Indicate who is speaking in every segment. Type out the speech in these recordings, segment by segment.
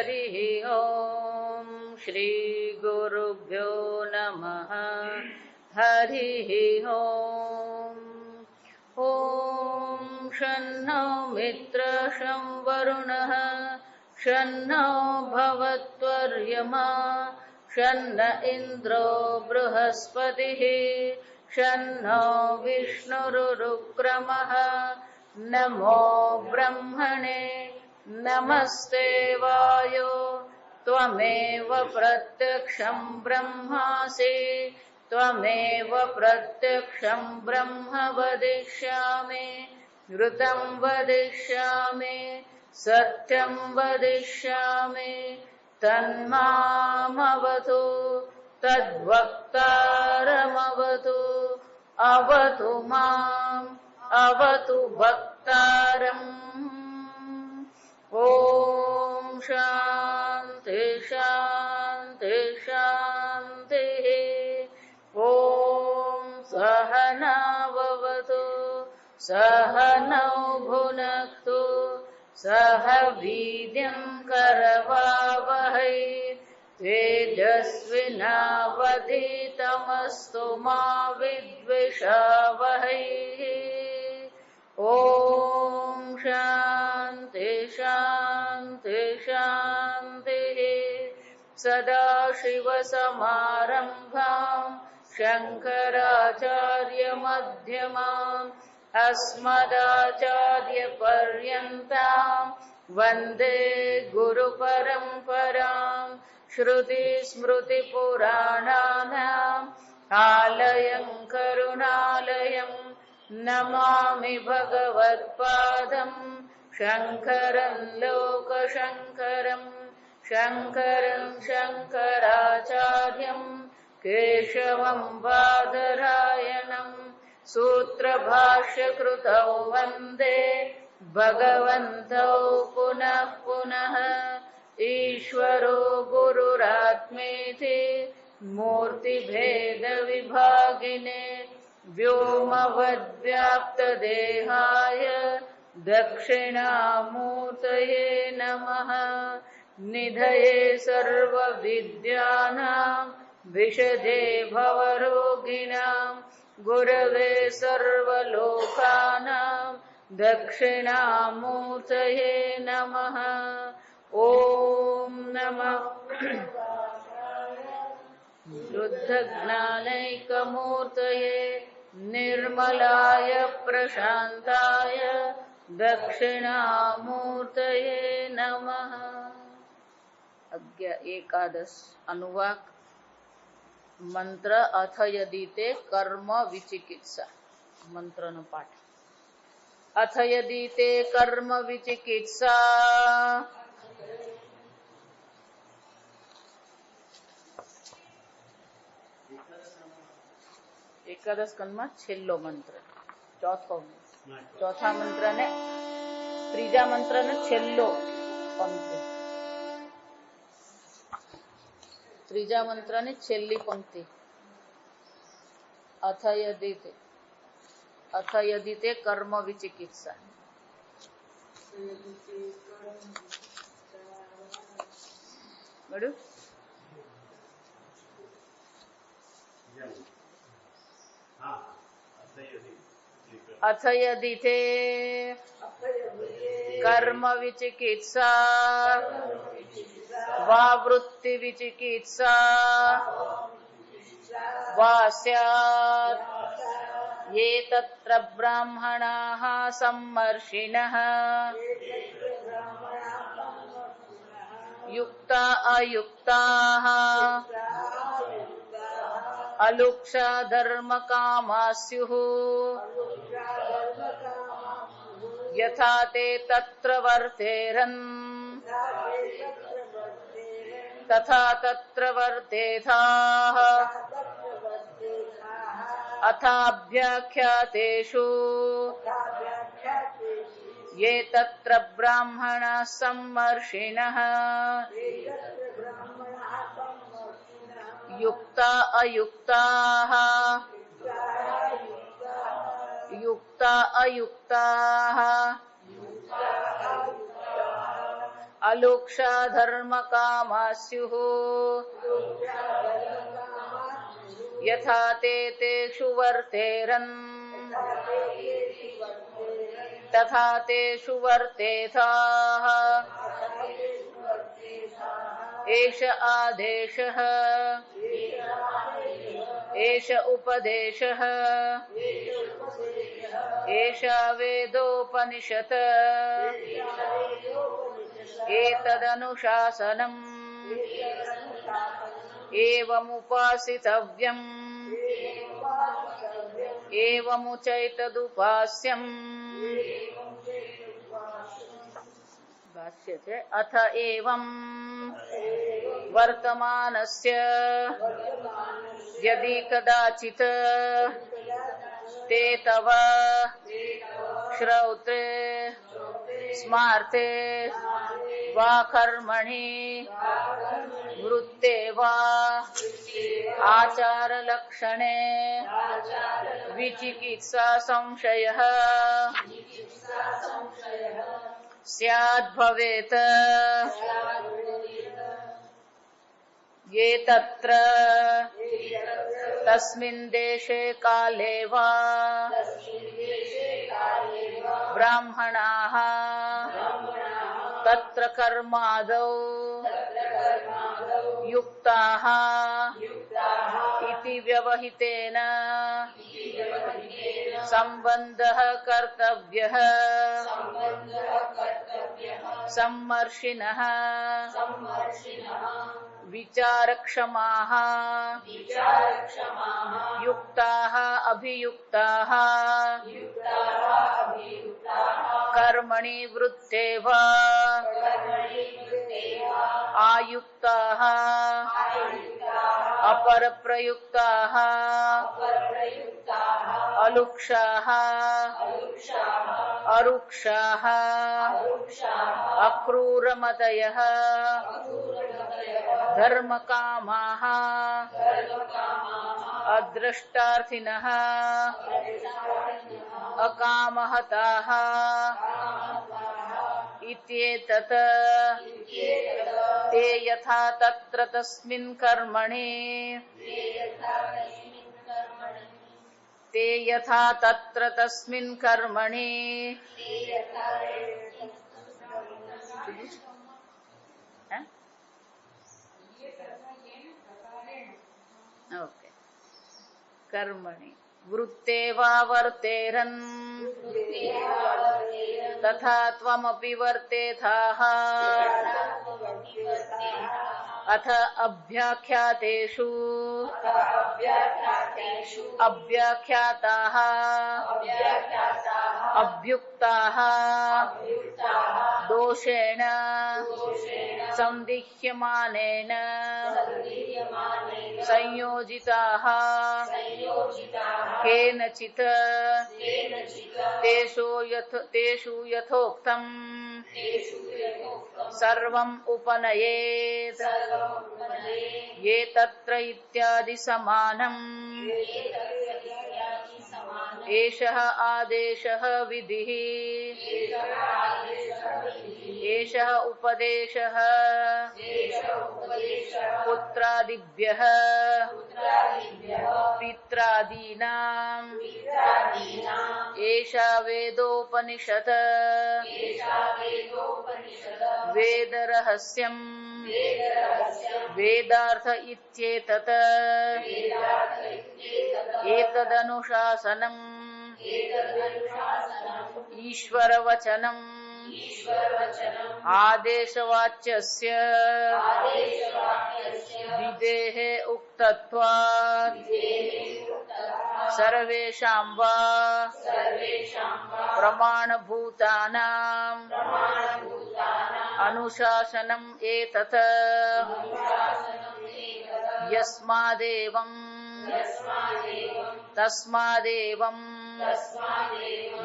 Speaker 1: हरिः ॐ श्री गुरुभ्यो नमः हरिः ॐ शन्नो मित्रः शं वरुणः शन्नो भवत्वर्यमा शन्न इन्द्रो बृहस्पतिः शन्नो विष्णुरुक्रमः नमो ब्रह्मणे नमस्ते वायो त्वमेव प्रत्यक्षं ब्रह्मासि त्वमेव प्रत्यक्षं ब्रह्म वदिष्यामि ऋतं वदिष्यामि सत्यं वदिष्यामि तन्मामवतु तद्वक्तारमवतु अवतु माम् अवतु भक्तारम् ॐ शान्ति शान्ति शान्तिः ॐ सहनाववतु सहनौ भुनक्तु सह वीर्यं करवावहै तेजस्विनावधीतमस्तु मा विद्विषावहै ॐ शान्ति शान्ति शान्तिः सदाशिवसमारम्भाम् शङ्कराचार्यमध्यमाम् अस्मदाचार्यपर्यन्ताम् वन्दे गुरुपरम्पराम् श्रुतिस्मृतिपुराणानाम् आलयं करुणालयम् नमामि भगवत्पादं शङ्करं लोकशङ्करं शङ्करं शङ्कराचार्यं केशवं बादरायणं सूत्रभाष्यकृतौ वन्दे भगवन्तौ पुनः पुनः ईश्वरो गुरुरात्मेति मूर्तिभेदविभागिने व्योमवद्व्याप्तदेहाय दक्षिणामूर्तये नमः निधये सर्वविद्यानां विशदे भवरोगिणां गुरवे सर्वलोकानां दक्षिणामूर्तये नमः ॐ नमः शुद्धज्ञानैकमूर्तये निर्मलाय प्रशान्ताय दक्षिणामूर्तये नमः। एकादश अनुवाक मंत्र अथ यदि ते कर्म विचिकित्सा मंत्र नो पाठ अथ यदि ते कर्म विचिकित्सा एकादश स्कंद में छेल्लो मंत्र चौथा मंत्र ने त्रीजा मंत्र ने छेल्लो पंक्ति त्रीजा मंत्र ने छेल्ली पंक्ति अथ यदि ते कर्म विचिकित्सा बड़ू अथ यदि ते कर्म विचिकित्सा वा वृत्ति विचिकित्सा वा स्यात् ये तत्र ब्राह्मणाः सम्मर्षिणः युक्ता अयुक्ताः अलुक्षा धर्म कामा स्युः यथा ते तत्र वर्तेरन् तथा तत्र वर्तेथाः अथाभ्याख्यातेषु ये तत्र ब्राह्मणाः सम्मर्षिणः युक्ता अयुक्ताः अलुक्षा धर्म कामा स्युः यथा ते तेषु वर्तेरन् तथा तेषु वर्तेथाः एष आदेशः एष उपदेशः एषा वेदोपनिषत् एतदनुशासनम् एवमुपासितव्यम् एवमुचैतदुपास्यम् भाष्य से अथ एवं वर्तमानस्य यदि कदाचित् ते तव श्रौते स्मार्ते वा कर्मणि वृत्ते वा आचारलक्षणे विचिकित्सा संशयः स्याद् भवेत् ये तत्र तस्मिन् देशे काले वा ब्राह्मणाः तत्र कर्मादौ युक्ताः इति व्यवहितेन संबन्धः कर्तव्यः सम्मर्षिणः विचारक्षमाः युक्ताः अभियुक्ताः कर्मणि वृत्ते वा आयुक्ताः अपरप्रयुक्ताः अलुक्षाः अरुक्षाः अक्रूरमतयः धर्मकामाः अद्रष्टार्थिनः अकामहताः इत्येतत् ते यथा तत्र तस्मिन् कर्मणि ते यथा तत्र तस्मिन् कर्मणि ओके कर्मणि वृत्ते वा वर्तेरन् तथा त्वमपि वर्तेथाः अथ अभ्याख्यातेषु अभ्याख्याताः अभ्युक्ताः दोषेण संदिह्यमानेन संयोजिताः केनचित् तेषु यथोक्तम् सर्वम् उपनयेत् ये तत्र इत्यादि समानम् एषः आदेशः विधिः एषः उपदेशः पुत्रादिभ्यः पित्रादीनाम् एषा वेदोपनिषत् वेदरहस्यम् वेदार्थ इत्येतत् एतदनुशासनम् ईश्वरवचनम् आदेशवाच्यस्य विदेः उक्तत्वात् सर्वेषां वा प्रमाणभूतानाम् अनुशासनम् एतत् यस्मादेवं तस्मादेवं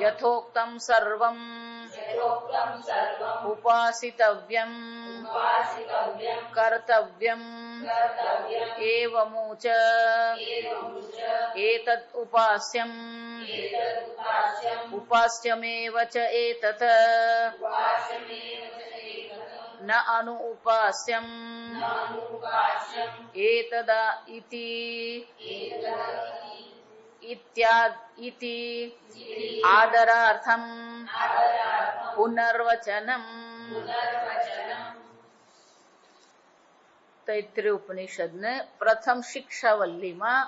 Speaker 1: यथोक्तं सर्वं उपासितव्यम् कर्तव्यम् एवमुच एतत् उपास्यम् उपास्यमेव च एतत् ન અનુ ઉપાસ્યમ એતદા ઇતિ ઇતિ આદરાર્થમ પુનર્વચનમ. તૈત્રીય ઉપનિષદને પ્રથમ શિક્ષાવલ્લીમાં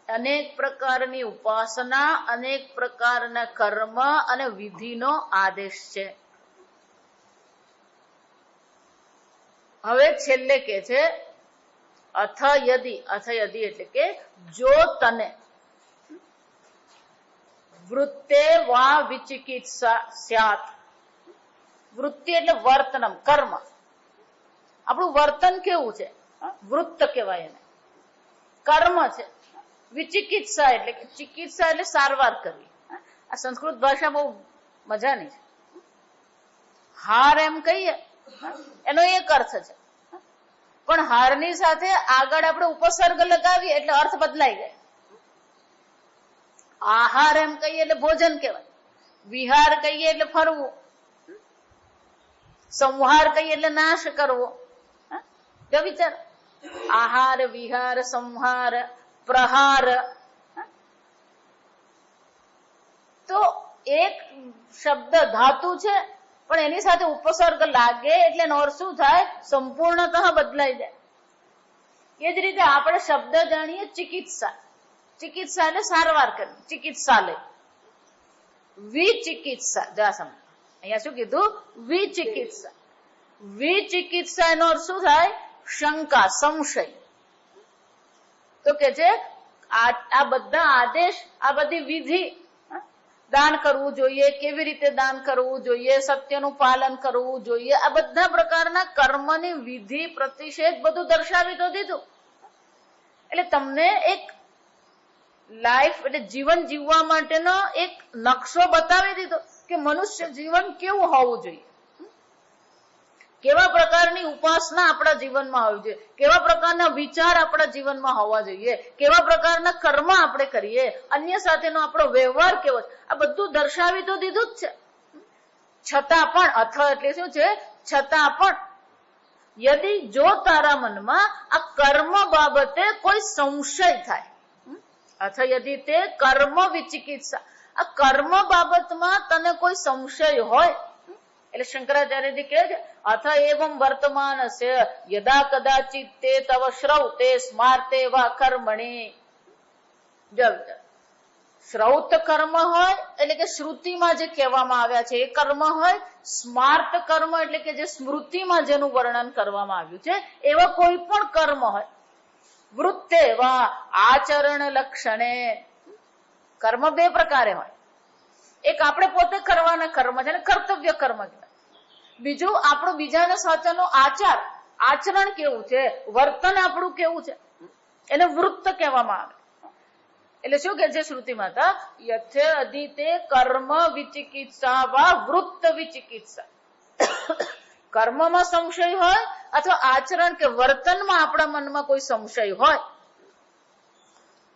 Speaker 1: અનેક પ્રકારની ઉપાસના, અનેક પ્રકારના કર્મ અને વિધિનો આદેશ છે. હવે છેલ્લે કે છે અથ યદિ એટલે કે જો તને વૃત્તે વા વિચિકિત્સા સ્યાત. વૃત્તિ એટલે વર્તનમ, કર્મ. આપણું વર્તન કેવું છે? વૃત્ત કહેવાય એને, કર્મ છે. વિચિકિત્સા એટલે કે ચિકિત્સા એટલે સારવાર કરવી. આ સંસ્કૃત ભાષા બહુ મજાની છે. હાર એમ કહીએ એનો એક અર્થ છે, પણ હારની સાથે આગળ આપણે ઉપસર્ગ લગાવીએ એટલે અર્થ બદલાઈ જાય. આહાર એમ કહીએ એટલે ભોજન કહેવાય, વિહાર કહીએ એટલે ફરવું, સંહાર કહીએ એટલે નાશ કરવો. જો વિચાર, આહાર, વિહાર, સંહાર, પ્રહાર. તો એક શબ્દ ધાતુ છે, પણ એની સાથે ઉપસર્ગ લાગે એટલે એનો અર્થ શું થાય? સંપૂર્ણતઃ બદલાઈ જાય. એ જ રીતે આપણે શબ્દ જાણીએ ચિકિત્સા. ચિકિત્સા એટલે સારવાર કરવી, ચિકિત્સાલય. વિચિકિત્સા, જા સમજ. અહીંયા શું કીધું? વિચિકિત્સા. વિચિકિત્સા એનો અર્થ શું થાય? શંકા, સંશય. તો કે છે આ બધા આદેશ, આ બધી વિધિ, દાન કરવું જોઈએ, કેવી રીતે દાન કરવું જોઈએ, સત્યનું પાલન કરવું જોઈએ, આ બધા પ્રકારના કર્મની વિધિ, પ્રતિષેધ બધું દર્શાવી તો દીધું. એટલે તમને એક લાઈફ એટલે જીવન જીવવા માટેનો એક નકશો બતાવી દીધો કે મનુષ્ય જીવન કેવું હોવું જોઈએ, કેવા પ્રકારની ઉપાસના આપણા જીવનમાં હોવી જોઈએ, કેવા પ્રકારના વિચાર આપણા જીવનમાં હોવા જોઈએ, કેવા પ્રકારના કર્મ આપણે કરીએ, અન્ય સાથેનો આપણો વ્યવહાર કેવો છે, આ બધું દર્શાવી તો દીધું જ છે. છતાં પણ, અથ એટલે શું છે? છતાં પણ યદિ જો તારા મનમાં આ કર્મ બાબતે કોઈ સંશય થાય, અથ યદિ તે કર્મ વિચિકિત્સા, આ કર્મ બાબતમાં તને કોઈ સંશય હોય, એટલે શંકરાચાર્યજી કહે છે અથ એવમ વર્તમાનસ્ય યદા કદાચિત તે તવ શ્રૌતે સ્માર્તે વા કર્મણી. શ્રૌત કર્મ હોય એટલે કે શ્રુતિમાં જે કહેવામાં આવ્યા છે એ કર્મ હોય, સ્માર્ત કર્મ એટલે કે જે સ્મૃતિમાં જેનું વર્ણન કરવામાં આવ્યું છે એવા કોઈ પણ કર્મ હોય. વૃત્તે વા આચરણ લક્ષણે. કર્મ બે પ્રકારે હોય. એક આપણે પોતે કરવાના કર્મ છે, કર્તવ્ય કર્મ કહેવાય. બીજું આપણું બીજાના સાથેનો આચાર, આચરણ કેવું છે, વર્તન આપણું કેવું છે, એને વૃત્ત કહેવામાં આવે. એટલે શું કે છે શ્રુતિમાં? યથે અધિતે કર્મ વિચિકિત્સા વા વૃત્ત વિચિકિત્સા. કર્મમાં સંશય હોય અથવા આચરણ કે વર્તનમાં આપણા મનમાં કોઈ સંશય હોય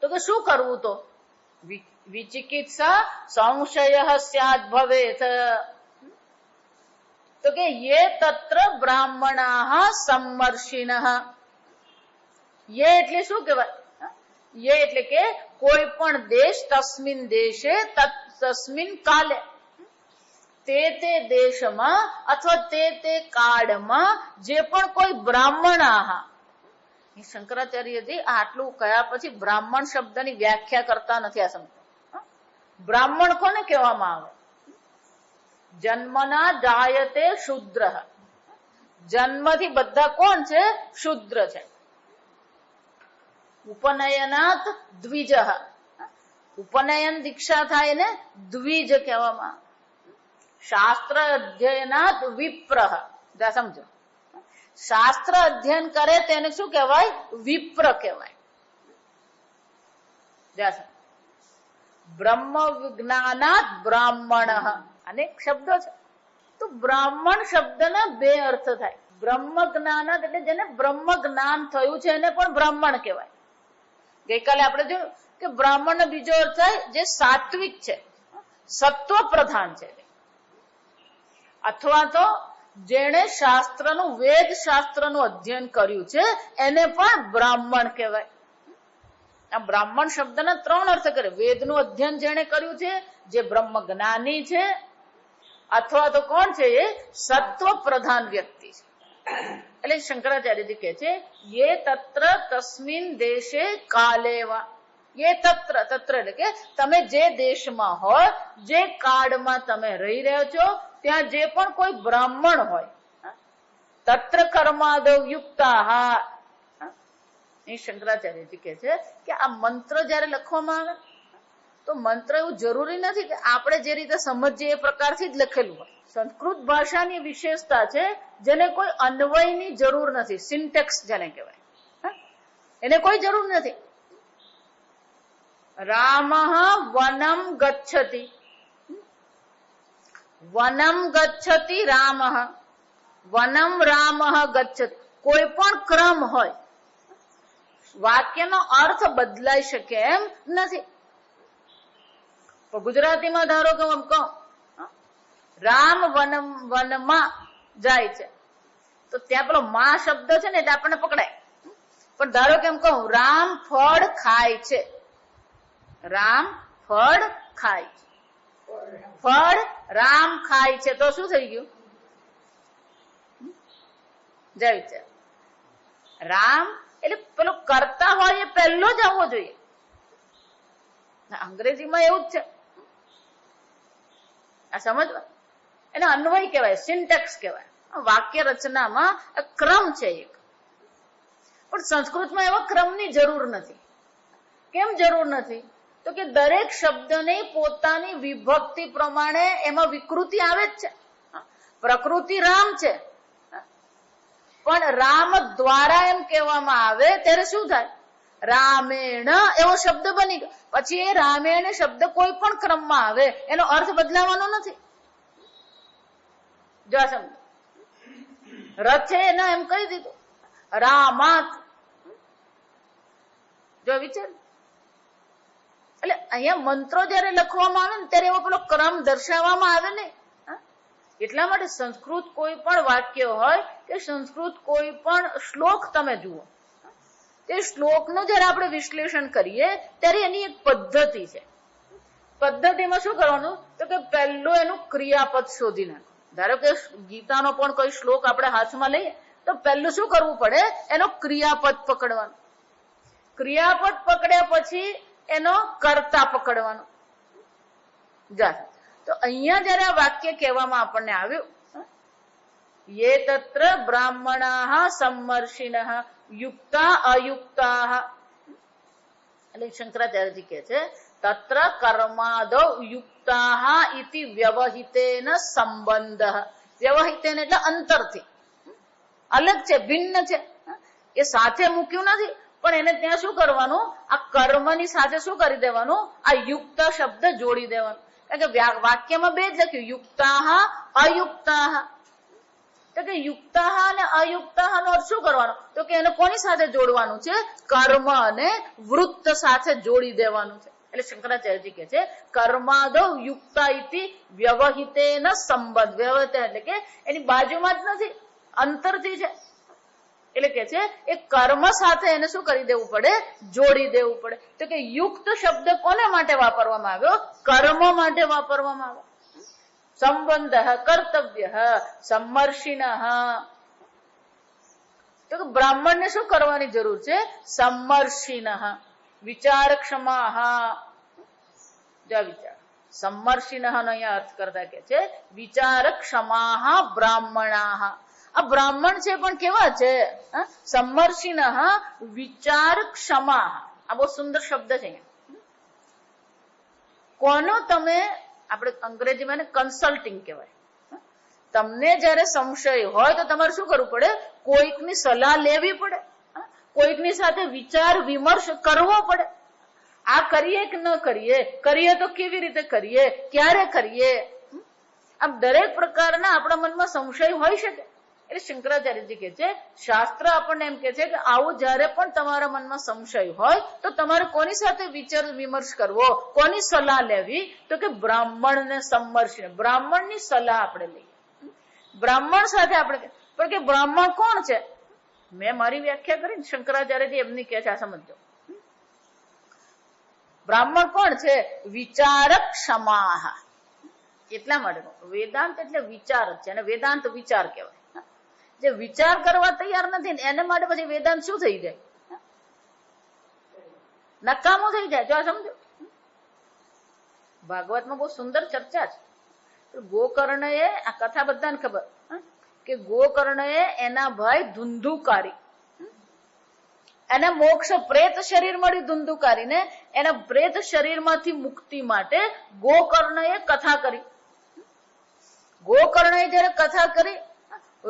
Speaker 1: તો કે શું કરવું? તો વિચિકિત્સા સંશય સ્યાદ ભવેત. તો કે યે તત્ર બ્રાહ્મણાઃ સમ્મર્ષિણઃ. યે એટલે શું કહેવાય? યે એટલે કે કોઈ પણ દેશ, તસ્મિન દેશે તસ્મિન કાલે, તે દેશમાં અથવા તે કાળમાં જે પણ કોઈ બ્રાહ્મણાઃ. શંકરાચાર્યજી આટલું કયા પછી બ્રાહ્મણ શબ્દની વ્યાખ્યા કરતા નથી. આ સમજો, બ્રાહ્મણ કોને કહેવામાં આવે? જન્મના જાયતે શુદ્ર. જન્મથી બધા કોણ છે? શુદ્ર છે. ઉપનયનાત દ્વિજ. ઉપનયન દીક્ષા થાય ને દ્વિજ કહેવામાં. શાસ્ત્ર અધ્યયનાત વિપ્ર. સમજો, શાસ્ત્ર અધ્યયન કરે તેને શું કહેવાય? વિપ્ર કહેવાય. બ્રહ્મ વિજ્ઞાનાત બ્રાહ્મણ. અનેક શબ્દો છે. તો બ્રાહ્મણ શબ્દના બે અર્થ થાય. બ્રહ્મ જ્ઞાનાત એટલે જેને બ્રહ્મ જ્ઞાન થયું છે એને પણ બ્રાહ્મણ કહેવાય. ગઈકાલે આપણે જોયું કે બ્રાહ્મણનો બીજો અર્થ થાય જે સાત્વિક છે, સત્વ પ્રધાન છે. અથવા તો જેણે શાસ્ત્રનું વેદ શાસ્ત્રનું અધ્યયન કર્યું છે એને પણ બ્રાહ્મણ કહેવાય. આ બ્રાહ્મણ શબ્દના 3 અર્થ કરે. વેદનું અધ્યયન જેણે કર્યું છે, જે બ્રહ્મ જ્ઞાની છે, અથવા તો કોણ છે? એ સત્વ પ્રધાન વ્યક્તિ છે. એટલે શંકરાચાર્યજી કહે છે યે તત્ર તસ્મિન દેશે કાલેવા. યે તત્ર, તત્ર એટલે કે તમે જે દેશમાં હોય, જે કાળમાં તમે રહી રહ્યા છો, ત્યાં જે પણ કોઈ બ્રાહ્મણ હોય, તત્ર કર્માદવ યુક્તા. એ શંકરાચાર્યજી કહે છે કે આ મંત્ર જયારે લખવામાં આવે તો મંત્ર એવું જરૂરી નથી કે આપણે જે રીતે સમજીએ એ પ્રકારથી જ લખેલું હોય. સંસ્કૃત ભાષાની વિશેષતા છે જેને કોઈ અન્વયની જરૂર નથી. સિન્ટેક્સ જેને કહેવાય, એને કોઈ જરૂર નથી. રામઃ વનમ ગચ્છતિ, વનમ ગચ્છતિ રામઃ, વનમ રામઃ ગચ્છતિ. કોઈ પણ ક્રમ હોય, વાક્યનો અર્થ બદલાઈ શકે એમ નથી. ગુજરાતીમાં ધારો કે હું કહું રામ વનમાં જાય છે, તો ત્યાં પેલો માં શબ્દ છે ને એટલે આપણને પકડાય. પણ ધારો કે એમ કહું રામ ફળ ખાય છે, રામ ફળ ખાય છે, ફળ રામ ખાય છે, તો શું થઈ ગયું? જય વિચાર. રામ એટલે પેલો કરતા હોય એ પહેલો જ આવવો જોઈએ. અંગ્રેજીમાં એવું જ છે. આ સમજવા, એને અન્વય કહેવાય, સિન્ટેક્સ કહેવાય. વાક્ય રચનામાં ક્રમ છે એક. પણ સંસ્કૃતમાં એવા ક્રમની જરૂર નથી. કેમ જરૂર નથી? તો કે દરેક શબ્દની પોતાની વિભક્તિ પ્રમાણે એમાં વિકૃતિ આવે જ છે. પ્રકૃતિ રામ છે, પણ રામ દ્વારા એમ કહેવામાં આવે ત્યારે શું થાય? રામેણ એવો શબ્દ બની ગયો. પછી એ રામેણ શબ્દ કોઈ પણ ક્રમમાં આવે એનો અર્થ બદલાવાનો નથી. જો સમજ, રથે એના એમ કહી દીધું રામાત. જો વિચાર, એટલે અહીંયા મંત્રો જયારે લખવામાં આવે ને ત્યારે એવો પેલો ક્રમ દર્શાવવામાં આવે ને. એટલા માટે સંસ્કૃત કોઈ પણ વાક્ય હોય કે સંસ્કૃત કોઈ પણ શ્લોક તમે જુઓ, તે શ્લોકનું જયારે આપણે વિશ્લેષણ કરીએ ત્યારે એની એક પદ્ધતિ છે. પદ્ધતિમાં શું કરવાનું? તો કે પહેલું એનું ક્રિયાપદ શોધી નાખો. ધારો કે ગીતાનો પણ કોઈ શ્લોક આપણે હાથમાં લઈએ તો પહેલું શું કરવું પડે? એનો ક્રિયાપદ પકડવાનું. ક્રિયાપદ પકડ્યા પછી એનો કર્તા પકડવાનો. જા તો અહીંયા જયારે આ વાક્ય કહેવામાં આપણને આવ્યું, યે તત્ર બ્રાહ્મણાઃ સમ્મર્ષિણઃ યુક્તા અયુક્તાઃ, એટલે શંકરાચાર્યજી કહે છે તત્ર કર્માદૌ યુક્તાઃ ઇતિ વ્યવહિતેન સંબંધઃ. વ્યવહિતેન એટલે અંતરથી, અલગ છે, ભિન્ન છે. એ સાથે મૂક્યું નથી, પણ એને ત્યાં શું કરવાનું? આ કર્મની સાથે શું કરી દેવાનું? આ યુક્ત શબ્દ જોડી દેવાનું. કારણ કે વાક્યમાં બે જ લખ્યું, યુક્તાઃ અયુક્તાઃ. તો કે યુક્તાઃ અને અયુક્તાઃ નો અર્થ શું કરવાનો? તો કે એને કોની સાથે જોડવાનું છે? કર્મ અને વૃત્ત સાથે જોડી દેવાનું છે. એટલે શંકરાચાર્યજી કહે છે કર્માદૌ યુક્તા ઇતિ વ્યવહિતેન સંબંધ. વ્યવહિત એટલે કે એની બાજુમાં જ નથી, અંતરથી છે. એટલે કે છે એ કર્મ સાથે એને શું કરી દેવું પડે? જોડી દેવું પડે. તો કે યુક્ત શબ્દ કોને માટે વાપરવામાં આવ્યો? કર્મ માટે વાપરવામાં આવ્યો. સંબંધ કર્તવ્ય સમ્મર્ષિણઃ. તો કે બ્રાહ્મણને શું કરવાની જરૂર છે? સમ્મર્ષિણઃ વિચારક્ષમાઃ. જો વિચાર, સમ્મર્ષિણઃ નો અહીંયા અર્થ કરતા કે છે વિચારક્ષમાઃ બ્રાહ્મણાઃ. આ બ્રાહ્મણ છે પણ કેવા છે? સમ્મર્ષિણઃ વિચારક્ષમાઃ. આ બહુ સુંદર શબ્દ છે. કોનો તમે, આપણે અંગ્રેજીમાં કન્સલ્ટિંગ કહેવાય. તમને જયારે સંશય હોય તો તમારે શું કરવું પડે? કોઈકની સલાહ લેવી પડે, કોઈકની સાથે વિચાર વિમર્શ કરવો પડે. આ કરીએ કે ન કરીએ, કરીએ તો કેવી રીતે કરીએ, ક્યારે કરીએ. આમ દરેક પ્રકારના આપણા મનમાં સંશય હોઈ શકે. એટલે શંકરાચાર્યજી કહે છે શાસ્ત્ર આપણને એમ કે છે કે આવું જયારે પણ તમારા મનમાં સંશય હોય તો તમારે કોની સાથે વિચાર વિમર્શ કરવો, કોની સલાહ લેવી? તો કે બ્રાહ્મણને સમ્મર્ષિણ, બ્રાહ્મણની સલાહ આપણે લઈએ. બ્રાહ્મણ સાથે આપણે, પણ કે બ્રાહ્મણ કોણ છે? મેં મારી વ્યાખ્યા કરી, શંકરાચાર્યજી એમની કે છે, આ સમજો. બ્રાહ્મણ કોણ છે? વિચારક ક્ષમાહ. એટલા માટે વેદાંત એટલે વિચાર જ છે, અને વેદાંત વિચાર કહેવાય. જે વિચાર કરવા તૈયાર નથી ને એને માટે પછી વેદાંત શું થઈ જાય? નકામું થઈ જાય. જો આ સમજો, ભાગવતમાં બહુ સુંદર ચર્ચા છે. ગોકર્ણ એ, આ કથા બધાને ખબર કે ગોકર્ણ એ એના ભાઈ ધુંધુકારી, એને મોક્ષ પ્રેત શરીર મળ્યું ધુંધુકારીને, એના પ્રેત શરીરમાંથી મુક્તિ માટે ગોકર્ણ એ કથા કરી. ગોકર્ણ એ જયારે કથા કરી,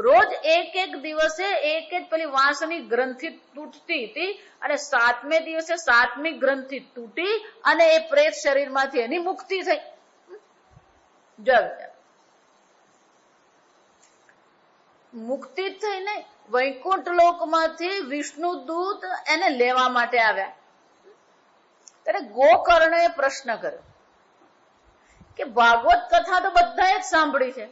Speaker 1: રોજ એક દિવસે એક પેલી વાંસની ગ્રંથિ તૂટતી હતી, અને 7મે દિવસે 7મી ગ્રંથિ તૂટી અને એ પ્રેત શરીરમાંથી એની મુક્તિ થઈ. મુક્તિ થઈ ને વૈકુંઠ લોકમાંથી વિષ્ણુદૂત એને લેવા માટે આવ્યા. ત્યારે ગોકર્ણએ પ્રશ્ન કર્યો કે ભાગવત કથા તો બધાએ જ સાંભળી છે,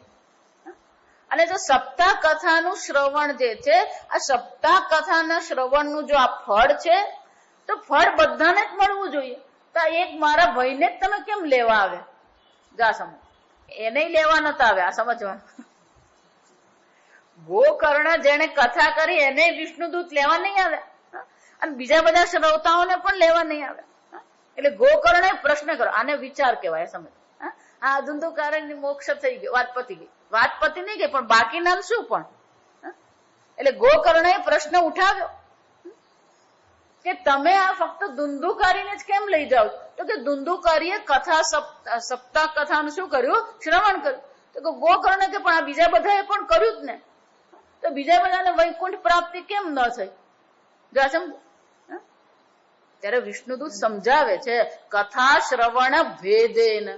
Speaker 1: અને જો સપ્તાહ કથાનું શ્રવણ જે છે, આ સપ્તાહ કથાના શ્રવણનું જો આ ફળ છે, તો ફળ બધાને જ મળવું જોઈએ. તો એક મારા ભાઈને જ તમે કેમ લેવા આવ્યા? જા સમજ, એને લેવા નતા આવ્યા. આ સમજવાનું. ગોકર્ણ જેને કથા કરી એને વિષ્ણુદૂત લેવા નહીં આવ્યા, અને બીજા બધા શ્રોતાઓને પણ લેવા નહીં આવ્યા. એટલે ગોકર્ણે પ્રશ્ન કર્યો. આને વિચાર કહેવાય. સમજ, આ ધુંધુકારણની મોક્ષ થઈ ગયો, વાત પતી ગઈ. વાત પતી નહીં ગઈ, પણ બાકી નામ શું? પણ એટલે ગોકર્ણએ પ્રશ્ન ઉઠાવ્યો કે તમે આ ફક્ત ધુંધુકારીને જ કેમ લઈ જાઓ? તો કે ધુંધુકારીએ કથા સપ્તાહ કથાનું શું કર્યું? શ્રવણ કર્યું. તો ગોકર્ણ કે પણ આ બીજા બધાએ પણ કર્યું જ ને, તો બીજા બધાને વૈકુંઠ પ્રાપ્તિ કેમ ન થઈ? ત્યારે વિષ્ણુદૂત સમજાવે છે, કથા શ્રવણ ભેદેન.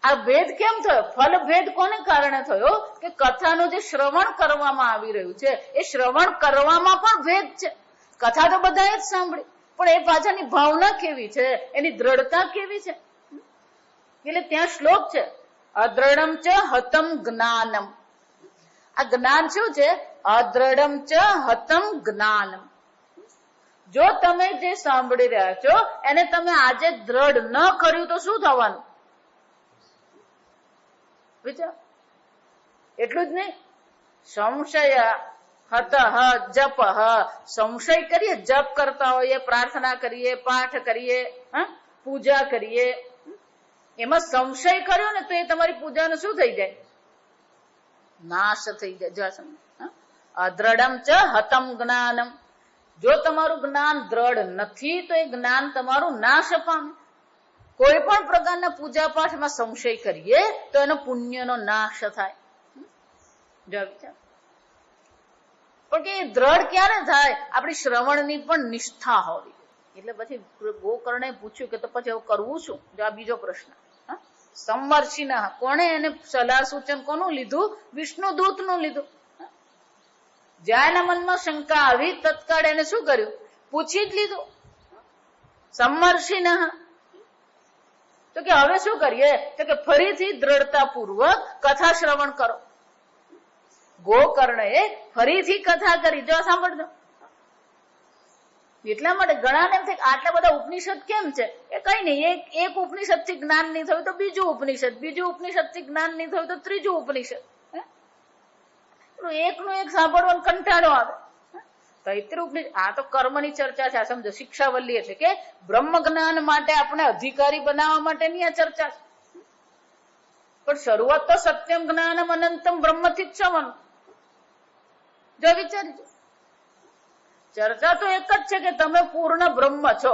Speaker 1: આ ભેદ કેમ થયો? ફલ ભેદ કોને કારણે થયો? કે કથાનું જે શ્રવણ કરવામાં આવી રહ્યું છે, એ શ્રવણ કરવામાં પણ ભેદ છે. કથા તો બધાએ જ સાંભળી, પણ એ પાછળની ભાવના કેવી છે, એની દ્રઢતા કેવી છે? એટલે ત્યાં શ્લોક છે, અદ્રઢમ ચ હતમ જ્ઞાનમ. આ જ્ઞાન શું છે? અદ્રઢમ ચ હતમ જ્ઞાનમ. જો તમે જે સાંભળી રહ્યા છો એને તમે આજે દ્રઢ ન કર્યું તો શું થવાનું? વિચાર. એટલું જ નહીં, સંશય હત જપ. સંશય કરીએ, જપ કરતા હોઈએ, પ્રાર્થના કરીએ, પાઠ કરીએ, પૂજા કરીએ, એમાં સંશય કર્યો ને તો એ તમારી પૂજાનું શું થઈ જાય? નાશ થઈ જાય. અદ્રઢમ ચ હતમ જ્ઞાનમ. જો તમારું જ્ઞાન દ્રઢ નથી તો એ જ્ઞાન તમારું નાશ પામે. કોઈ પણ પ્રકારના પૂજા પાઠમાં સંશય કરીએ તો એનો પુણ્યનો નાશ થાય. પણ કે દ્રઢ ક્યારે થાય? આપણી શ્રવણની પણ નિષ્ઠા હોવી. એટલે પછી ગોકર્ણે પૂછ્યું કે તો પછી એવું કરવું શું? જો આ બીજો પ્રશ્ન. સમર્ષિના, કોણે એને સલાહ સૂચન કોનું લીધું? વિષ્ણુદૂતનું લીધું. જ્યાં એના મનમાં શંકા આવી તત્કાળ એને શું કર્યું? પૂછી જ લીધું. સમર્ષિના. તો કે હવે શું કરીએ? તો કે ફરીથી દ્રઢતાપૂર્વક કથા શ્રવણ કરો. ગોકર્ણએ ફરીથી કથા કરી. જો સાંભળજો. એટલા માટે ઘણાને એમ થાય આટલા બધા ઉપનિષદ કેમ છે? એ કઈ નહીં, એક ઉપનિષદ થી જ્ઞાન નહીં થયું તો બીજું ઉપનિષદ, બીજું ઉપનિષદ થી જ્ઞાન નહીં થયું તો ત્રીજું ઉપનિષદ. એકનું એક સાંભળવાનો કંટાળો આવે. તૈત્રીય ઉપનિષદ, આ તો કર્મની ચર્ચા છે. આ સમજો, શિક્ષાવલ્લી એટલે કે બ્રહ્મ જ્ઞાન માટે આપણે અધિકારી બનાવવા માટેની આ ચર્ચા છે. પણ શરૂઆત તો સત્યમ જ્ઞાનમ અનંતમ બ્રહ્મથી જ થવાનું. જો વિચારજો, ચર્ચા તો એક જ છે કે તમે પૂર્ણ બ્રહ્મ છો.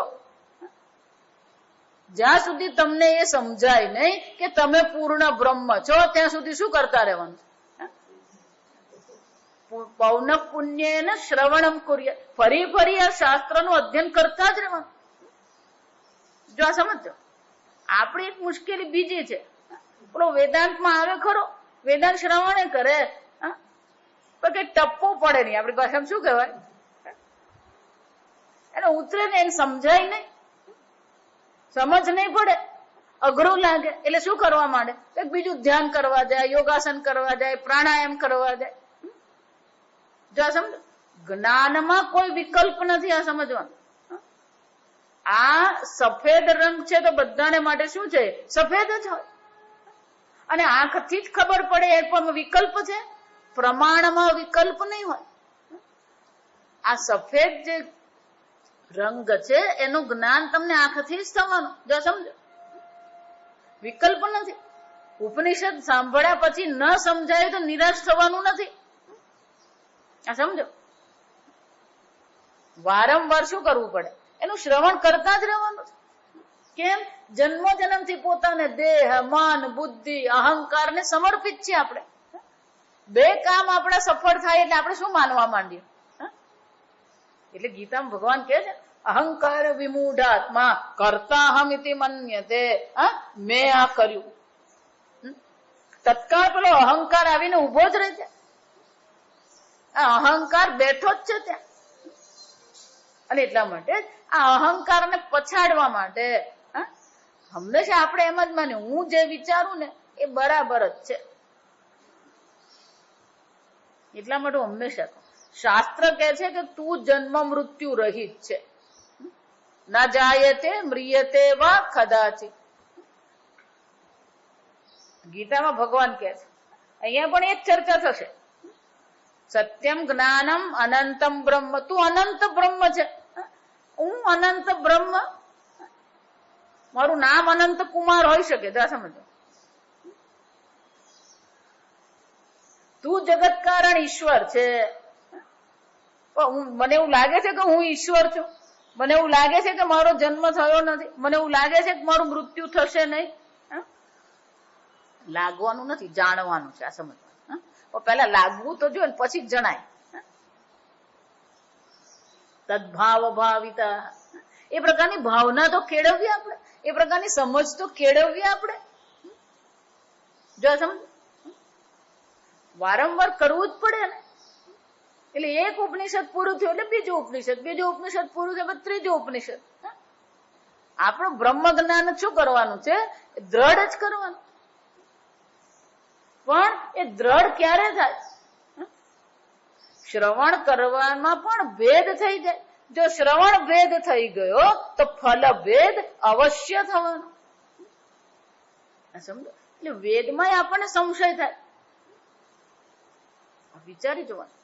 Speaker 1: જ્યાં સુધી તમને એ સમજાય નહીં કે તમે પૂર્ણ બ્રહ્મ છો, ત્યાં સુધી શું કરતા રહેવાનું? પૌન પુણ્ય શ્રવણમ કુર્ય. ફરી ફરી આ શાસ્ત્રનું અધ્યયન કરતા જ રહેવાનું. જો આ સમજો, આપણી એક મુશ્કેલી બીજી છે. પેલો વેદાંતમાં આવે ખરો, વેદાંત શ્રવણે કરે, પણ કઈ ટપ્પો પડે નહીં. આપણી ભાષામાં શું કહેવાય? એને ઉતરે ને એને સમજાય નહીં, સમજ નહીં પડે. અઘરું લાગે એટલે શું કરવા માંડે? એક બીજું ધ્યાન કરવા જાય, યોગાસન કરવા જાય, પ્રાણાયામ કરવા જાય. જો આ સમજો, જ્ઞાનમાં કોઈ વિકલ્પ નથી. આ સમજવાનું. આ સફેદ રંગ છે તો બધાને માટે શું છે? સફેદ જ હોય. અને આંખથી જ ખબર પડે એ પણ વિકલ્પ છે, પ્રમાણમાં વિકલ્પ નહીં હોય. આ સફેદ જે રંગ છે એનું જ્ઞાન તમને આંખથી જ થવાનું. જો સમજો, વિકલ્પ નથી. ઉપનિષદ સાંભળ્યા પછી ન સમજાય તો નિરાશ થવાનું નથી. આ સમજો, વારંવાર શું કરવું પડે? એનું શ્રવણ કરતા જ રહેવાનું છે. કેમ? જન્મો જન્મથી પોતાને દેહ, મન, બુદ્ધિ, અહંકાર ને સમર્પિત છે આપણે. બે કામ આપણા સફળ થાય એટલે આપણે શું માનવા માંડીએ? એટલે ગીતામાં ભગવાન કહે છે, અહંકાર વિમૂઢાત્મા કર્તાહમ ઇતિ મન્યતે. મેં આ કર્યું. તત્કાળ પેલો અહંકાર આવીને ઉભો જ રહે છે. આ અહંકાર બેઠો જ છે ત્યાં. અને એટલા માટે આ અહંકારને પછાડવા માટે હંમેશા આપણે એમ જ માન્યું, હું જે વિચારું ને એ બરાબર જ છે. એટલા માટે હંમેશા શાસ્ત્ર કહે છે કે તું જન્મ મૃત્યુ રહિત છે. ના જાયતે મ્રિયતે વા કદાચિત. ગીતામાં ભગવાન કહે છે. અહીંયા પણ એ જ ચર્ચા થશે. સત્યમ જ્ઞાનમ અનંતમ બ્રહ્મ. તું અનંત બ્રહ્મ છે. હું અનંત બ્રહ્મ. મારું નામ અનંત કુમાર હોઈ શકે. જા સમજો, તું જગત કારણ ઈશ્વર છે. મને એવું લાગે છે કે હું ઈશ્વર છું. મને એવું લાગે છે કે મારો જન્મ થયો નથી. મને એવું લાગે છે કે મારું મૃત્યુ થશે નહીં. લાગવાનું નથી, જાણવાનું છે. આ સમજવાનું. પેલા લાગવું તો જોઈએ, પછી જ જણાય. તદ્ભાવ ભાવિતા. એ પ્રકારની ભાવના તો કેળવવી આપણે. એ પ્રકારની સમજ તો કેળવવી આપણે. જો સમજ, વારંવાર કરવું જ પડે ને. એટલે એક ઉપનિષદ પૂરું થયું એટલે બીજું ઉપનિષદ, બીજું ઉપનિષદ પૂરું થયું એટલે ત્રીજું ઉપનિષદ. આપણું બ્રહ્મ જ્ઞાન શું કરવાનું છે? દ્રઢ જ કરવાનું. પણ એ દ્રઢ ક્યારે થાય? શ્રવણ કરવામાં પણ ભેદ થઈ જાય. જો શ્રવણ ભેદ થઈ ગયો તો ફલ ભેદ અવશ્ય થવાનો. સમજો, એટલે વેદમાં આપણને સંશય થાય. વિચારી જોવાનું.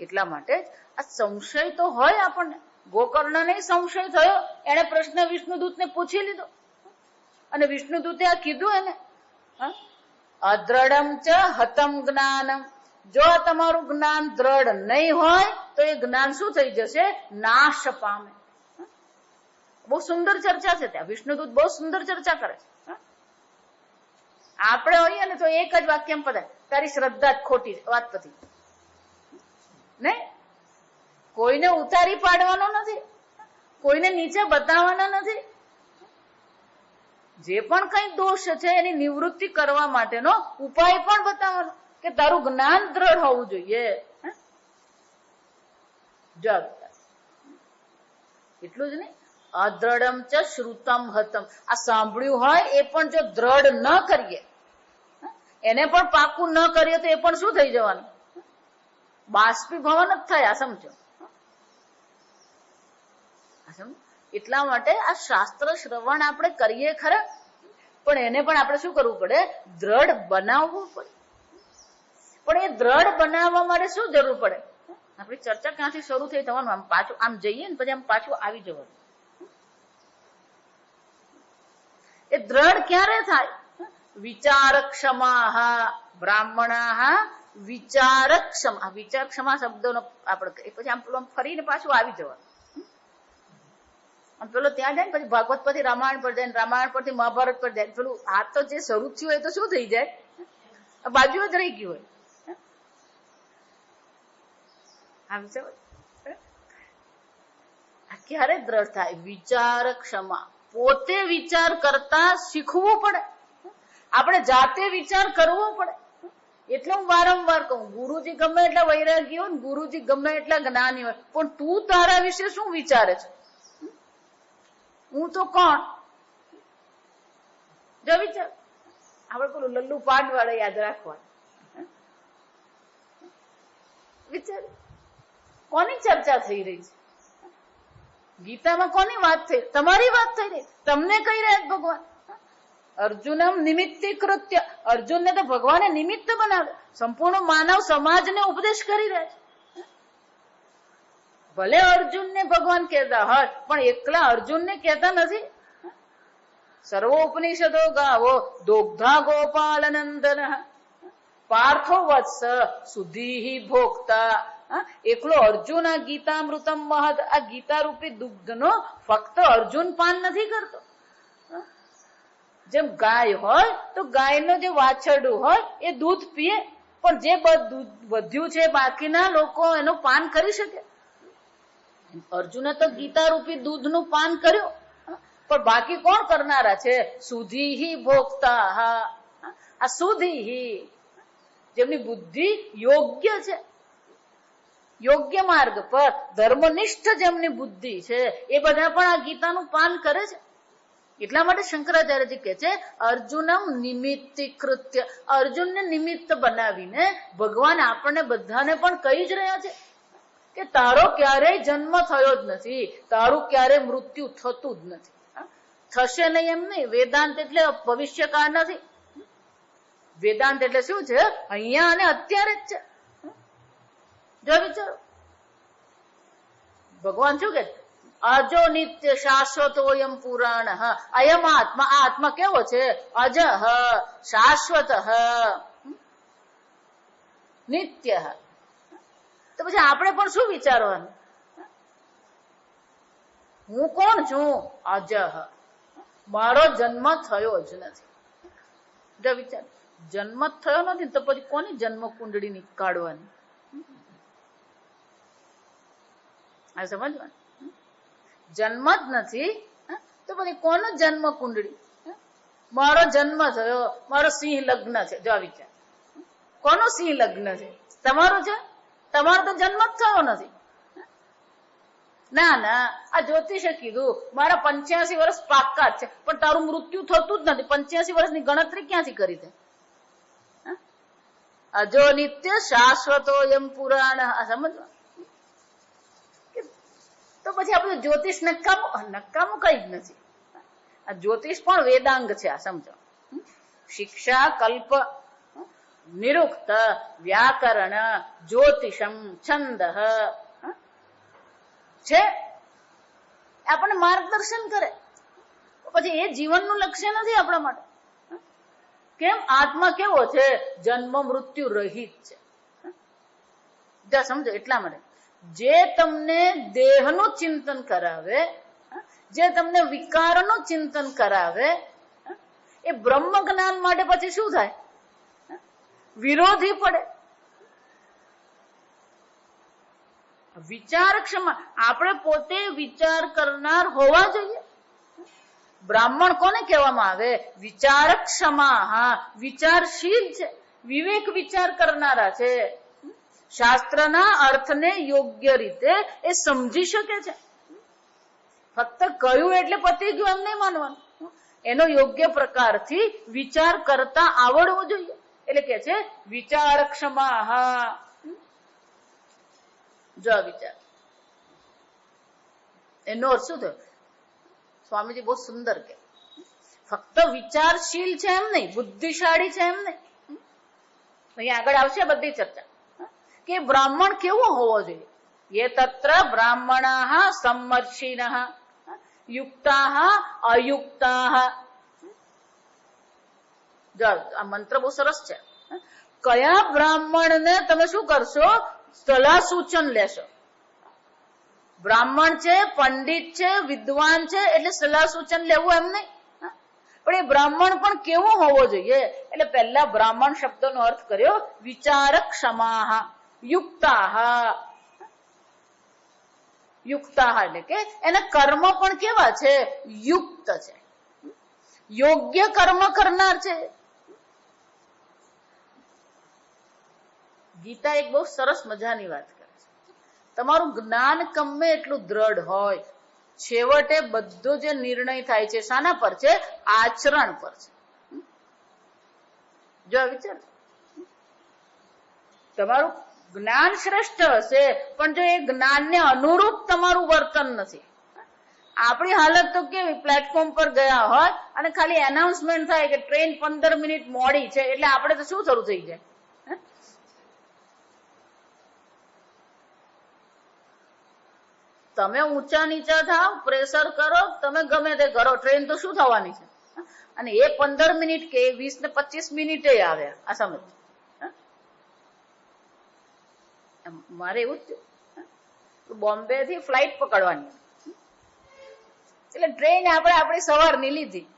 Speaker 1: એટલા માટે આ સંશય તો હોય આપણને. ગોકર્ણને સંશય થયો. એને પ્રશ્ન વિષ્ણુદૂતને પૂછી લીધો અને વિષ્ણુદૂતે આ કીધું એને, અદ્રઢમ ચ હતમ જ્ઞાનમ. જો તમારું જ્ઞાન દ્રઢ નહીં હોય તો એ જ્ઞાન શું થઈ જશે? નાશ પામે. બહુ સુંદર ચર્ચા છે ત્યાં. વિષ્ણુદૂત બહુ સુંદર ચર્ચા કરે છે. આપણે હોઈએ ને તો એક જ વાક્યમાં પદાય, તારી શ્રદ્ધા જ ખોટી. વાત પતી. નહીં, કોઈને ઉતારી પાડવાનો નથી, કોઈને નીચે બતાવવાના નથી. જે પણ કઈ દોષ છે એની નિવૃત્તિ કરવા માટેનો ઉપાય પણ બતાવવાનો કે તારું જ્ઞાન દ્રઢ હોવું જોઈએ. એટલું જ નહીં, અદ્રઢમ ચ શ્રુતમ હતમ. આ સાંભળ્યું હોય એ પણ જો દ્રઢ ન કરીએ, એને પણ પાકું ન કરીએ તો એ પણ શું થઈ જવાનું? બાષ્પીભવન જ થાય. આ સમજો. એટલા માટે આ શાસ્ત્ર શ્રવણ આપણે કરીએ ખરા, પણ એને પણ આપણે શું કરવું પડે? દ્રઢ બનાવવું પડે. પણ એ દ્રઢ બનાવવા માટે શું જરૂર પડે? આપણી ચર્ચા ક્યાંથી શરૂ થઈ થવાનું? આમ પાછું આમ જઈએ ને પછી આમ પાછું આવી જવાનું. એ દ્રઢ ક્યારે થાય? વિચારક્ષમા બ્રાહ્મણા વિચારક્ષમ. આ વિચારક્ષમા શબ્દોનો આપણે પછી આમ પેલું ફરીને પાછું આવી જવાનું. પેલો ત્યાં જાય ને પછી ભાગવત પરથી રામાયણ પર જાય, રામાયણ પરથી મહાભારત પર જાય. પેલું આ તો જે શરૂ થયું હોય તો શું થઈ જાય? બાજુ જ રહી ગયું હોય. આ ક્યારે દ્રઢ થાય? વિચાર ક્ષમા. પોતે વિચાર કરતા શીખવું પડે. આપણે જાતે વિચાર કરવો પડે. એટલે હું વારંવાર કહું, ગુરુજી ગમે એટલા વૈરાગી હોય ને, ગુરુજી ગમે એટલા જ્ઞાની હોય, પણ તું તારા વિશે શું વિચારે છે? હું તો કોણ? જો વિચાર, આપણે પેલું લલ્લુ પાટ વાળા યાદ રાખવાનું. વિચાર, કોની ચર્ચા થઈ રહી છે? ગીતામાં કોની વાત થઈ? તમારી વાત થઈ રહી. તમને કહી રહ્યા ભગવાન અર્જુનમ નિમિત્તીકૃત્ય. અર્જુનને તો ભગવાને નિમિત્ત બનાવ્યા. સંપૂર્ણ માનવ સમાજને ઉપદેશ કરી રહ્યા છે. ભલે અર્જુનને ભગવાન કહેતા હોય, પણ એકલા અર્જુનને કહેતા નથી. સર્વોપનિષદો ગાવો દોગ્ધા ગોપાલનંદન પાર્થો વત્સ સુધીહી ભોક્તા. એકલો અર્જુન આ ગીતામૃતમ મહદ, આ ગીતા રૂપી દુગ્ધનો ફક્ત અર્જુન પાન નથી કરતો. જેમ ગાય હોય તો ગાયનો જે વાછરડું હોય એ દૂધ પીએ, પણ જે વધ્યું છે બાકીના લોકો એનું પાન કરી શકે. અર્જુને તો ગીતા રૂપી દૂધનું પાન કર્યું, પણ બાકી કોણ કરનારા છે? સુધીહી ભોગતા. આ સુધીહી, જેમની બુદ્ધિ યોગ્ય છે, યોગ્ય માર્ગ પર ધર્મનિષ્ઠ જેમની બુદ્ધિ છે, એ બધા પણ આ ગીતાનું પાન કરે છે. એટલા માટે શંકરાચાર્યજી કહે છે અર્જુનમ નિમિત્તીકૃત્ય. અર્જુનને નિમિત્ત બનાવીને ભગવાન આપણને બધાને પણ કહી જ રહ્યા છે કે તારો ક્યારેય જન્મ થયો જ નથી, તારું ક્યારેય મૃત્યુ થતું જ નથી, થશે નહીં એમ નહીં. વેદાંત એટલે ભવિષ્યકાળ નથી. વેદાંત એટલે શું છે? અહીંયા અને અત્યારે જ છે. જો વિચારો, ભગવાન શું કે અજો નિત્ય શાશ્વતોયમ પુરાણ અયમ આત્મા. આ આત્મા કેવો છે? અજહ શાશ્વત નિત્ય. તો પછી આપણે પણ શું વિચારવાનું? હું કોણ છું? અજહ, મારો જન્મ થયો જ નથી. જો વિચાર, જન્મ થયો નથી તો પછી કોની જન્મ કુંડળી નીકાળવાની? આ સમજવાનું. જન્મ જ નથી તો પછી કોનો જન્મ કુંડળી? મારો જન્મ થયો, મારો સિંહ લગ્ન છે. જો વિચાર, કોનો સિંહ લગ્ન છે? તમારો છે? તમારો તો જન્મ જ થયો નથી. ના ના, આ જ્યોતિષે કીધું મારા 85 વર્ષ પાક્કા છે, પણ તારું મૃત્યુ થતું જ નથી. 85 વર્ષની ગણતરી ક્યાંથી કરી છે? અજો નિત્ય શાશ્વતો એમ પુરાણ. આ સમજવા. તો પછી આપણું જ્યોતિષ નકામું કઈ જ નથી. આ જ્યોતિષ પણ વેદાંગ છે. આ સમજો. શિક્ષા, કલ્પ, નિરુક્ત, વ્યાકરણ, જ્યોતિષમ, છંદ છે, આપણને માર્ગદર્શન કરે. પછી એ જીવનનું લક્ષ્ય નથી આપણા માટે. કેમ? આત્મા કેવો છે? જન્મ મૃત્યુ રહિત છે. સમજો. એટલા માટે જે તમને દેહનું ચિંતન કરાવે, જે તમને વિકારનું ચિંતન કરાવે, એ બ્રહ્મ જ્ઞાન માટે પછી શું થાય? વિરોધી પડે. વિચાર ક્ષમા. આપણે પોતે વિચાર કરનાર હોવા જોઈએ. બ્રાહ્મણ કોને કહેવામાં આવે? વિચાર ક્ષમા. હા, વિચારશીલ છે, વિવેક વિચાર કરનારા છે, શાસ્ત્રના અર્થને યોગ્ય રીતે એ સમજી શકે છે. ફક્ત કહ્યું એટલે પતી ગયું એમ નહીં માનવાનું. એનો યોગ્ય પ્રકારથી વિચાર કરતા આવડવો જોઈએ. એટલે કે છે વિચાર ક્ષમા. હા, જો વિચાર, એનો અર્થ શું થયો? સ્વામીજી બહુ સુંદર કે ફક્ત વિચારશીલ છે એમ નહીં, બુદ્ધિશાળી છે એમ નહીં. અહીંયા આગળ આવશે બધી ચર્ચા કે બ્રાહ્મણ કેવો હોવો જોઈએ. ये तत्र ब्राह्मणाः सम्मर्षिणः युक्ताः अयुक्ताः. જો આ મંત્ર બહુ સરસ છે. કયા બ્રાહ્મણને તમે શું કરશો? સલાહ સૂચન લેશો. બ્રાહ્મણ છે, પંડિત છે, વિદ્વાન છે એટલે સલાહ સૂચન લેવું એમ નહીં. પણ એ બ્રાહ્મણ પણ કેવો હોવો જોઈએ? એટલે પહેલા બ્રાહ્મણ શબ્દનો અર્થ કર્યો વિચારક ક્ષમાહ યુક્તાહ. યુક્તાહ એટલે કે એના કર્મ પણ કેવા છે? યુક્ત છે, યોગ્ય કર્મ કરનાર છે. ગીતા એક બહુ સરસ મજાની વાત કરે છે. તમારું જ્ઞાન ગમે એટલું દ્રઢ હોય, છેવટે બધો જે નિર્ણય થાય છે શાના પર છે? આચરણ પર છે. જો આ વિચાર, તમારું જ્ઞાન શ્રેષ્ઠ હશે પણ જો એ જ્ઞાનને અનુરૂપ તમારું વર્તન નથી. આપણી હાલત તો કેવી, પ્લેટફોર્મ પર ગયા હોય અને ખાલી એનાઉન્સમેન્ટ થાય કે ટ્રેન 15 મિનિટ મોડી છે એટલે આપણે તો શું શરૂ થઈ જાય. તમે ઊંચા નીચા થાવ, પ્રેશર કરો, તમે ગમે તે કરો, ટ્રેન તો શું થવાની છે. અને એ 15 મિનિટ કે 20 ને 25 મિનિટે આવ્યા. આ સમજ, મારે એવું જ બોમ્બે થી ફ્લાઇટ પકડવાની એટલે ટ્રેન આપણે આપણી સવારની લીધી.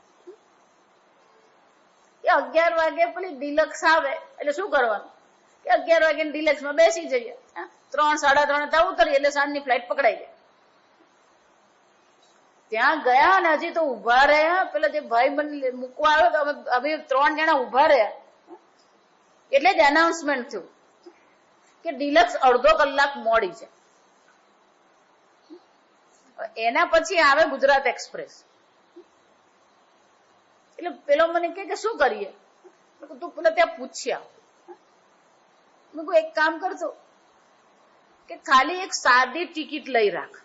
Speaker 1: એ 11 વાગે પેલી ડિલક્સ આવે એટલે શું કરવાનું કે 11 વાગે ડિલક્સ માં બેસી જઈએ, 3 સાડા 3 ત્યાં ઉતરીએ એટલે સાંજની ફ્લાઇટ પકડાઈ જાય. ત્યાં ગયા ને હજી તો ઉભા રહ્યા, પેલા જે ભાઈ મને મૂકવા આવ્યો તો અમે 3 જણા ઉભા રહ્યા એટલે જ એનાઉન્સમેન્ટ થયું કે ડિલક્સ અડધો કલાક મોડી છે. એના પછી આવે ગુજરાત એક્સપ્રેસ. એટલે પેલો મને કે શું કરીએ, તું પેલા ત્યાં પૂછ્યા. મેં કહ્યું એક કામ કરજો કે ખાલી એક સાદી ટિકિટ લઈ રાખ.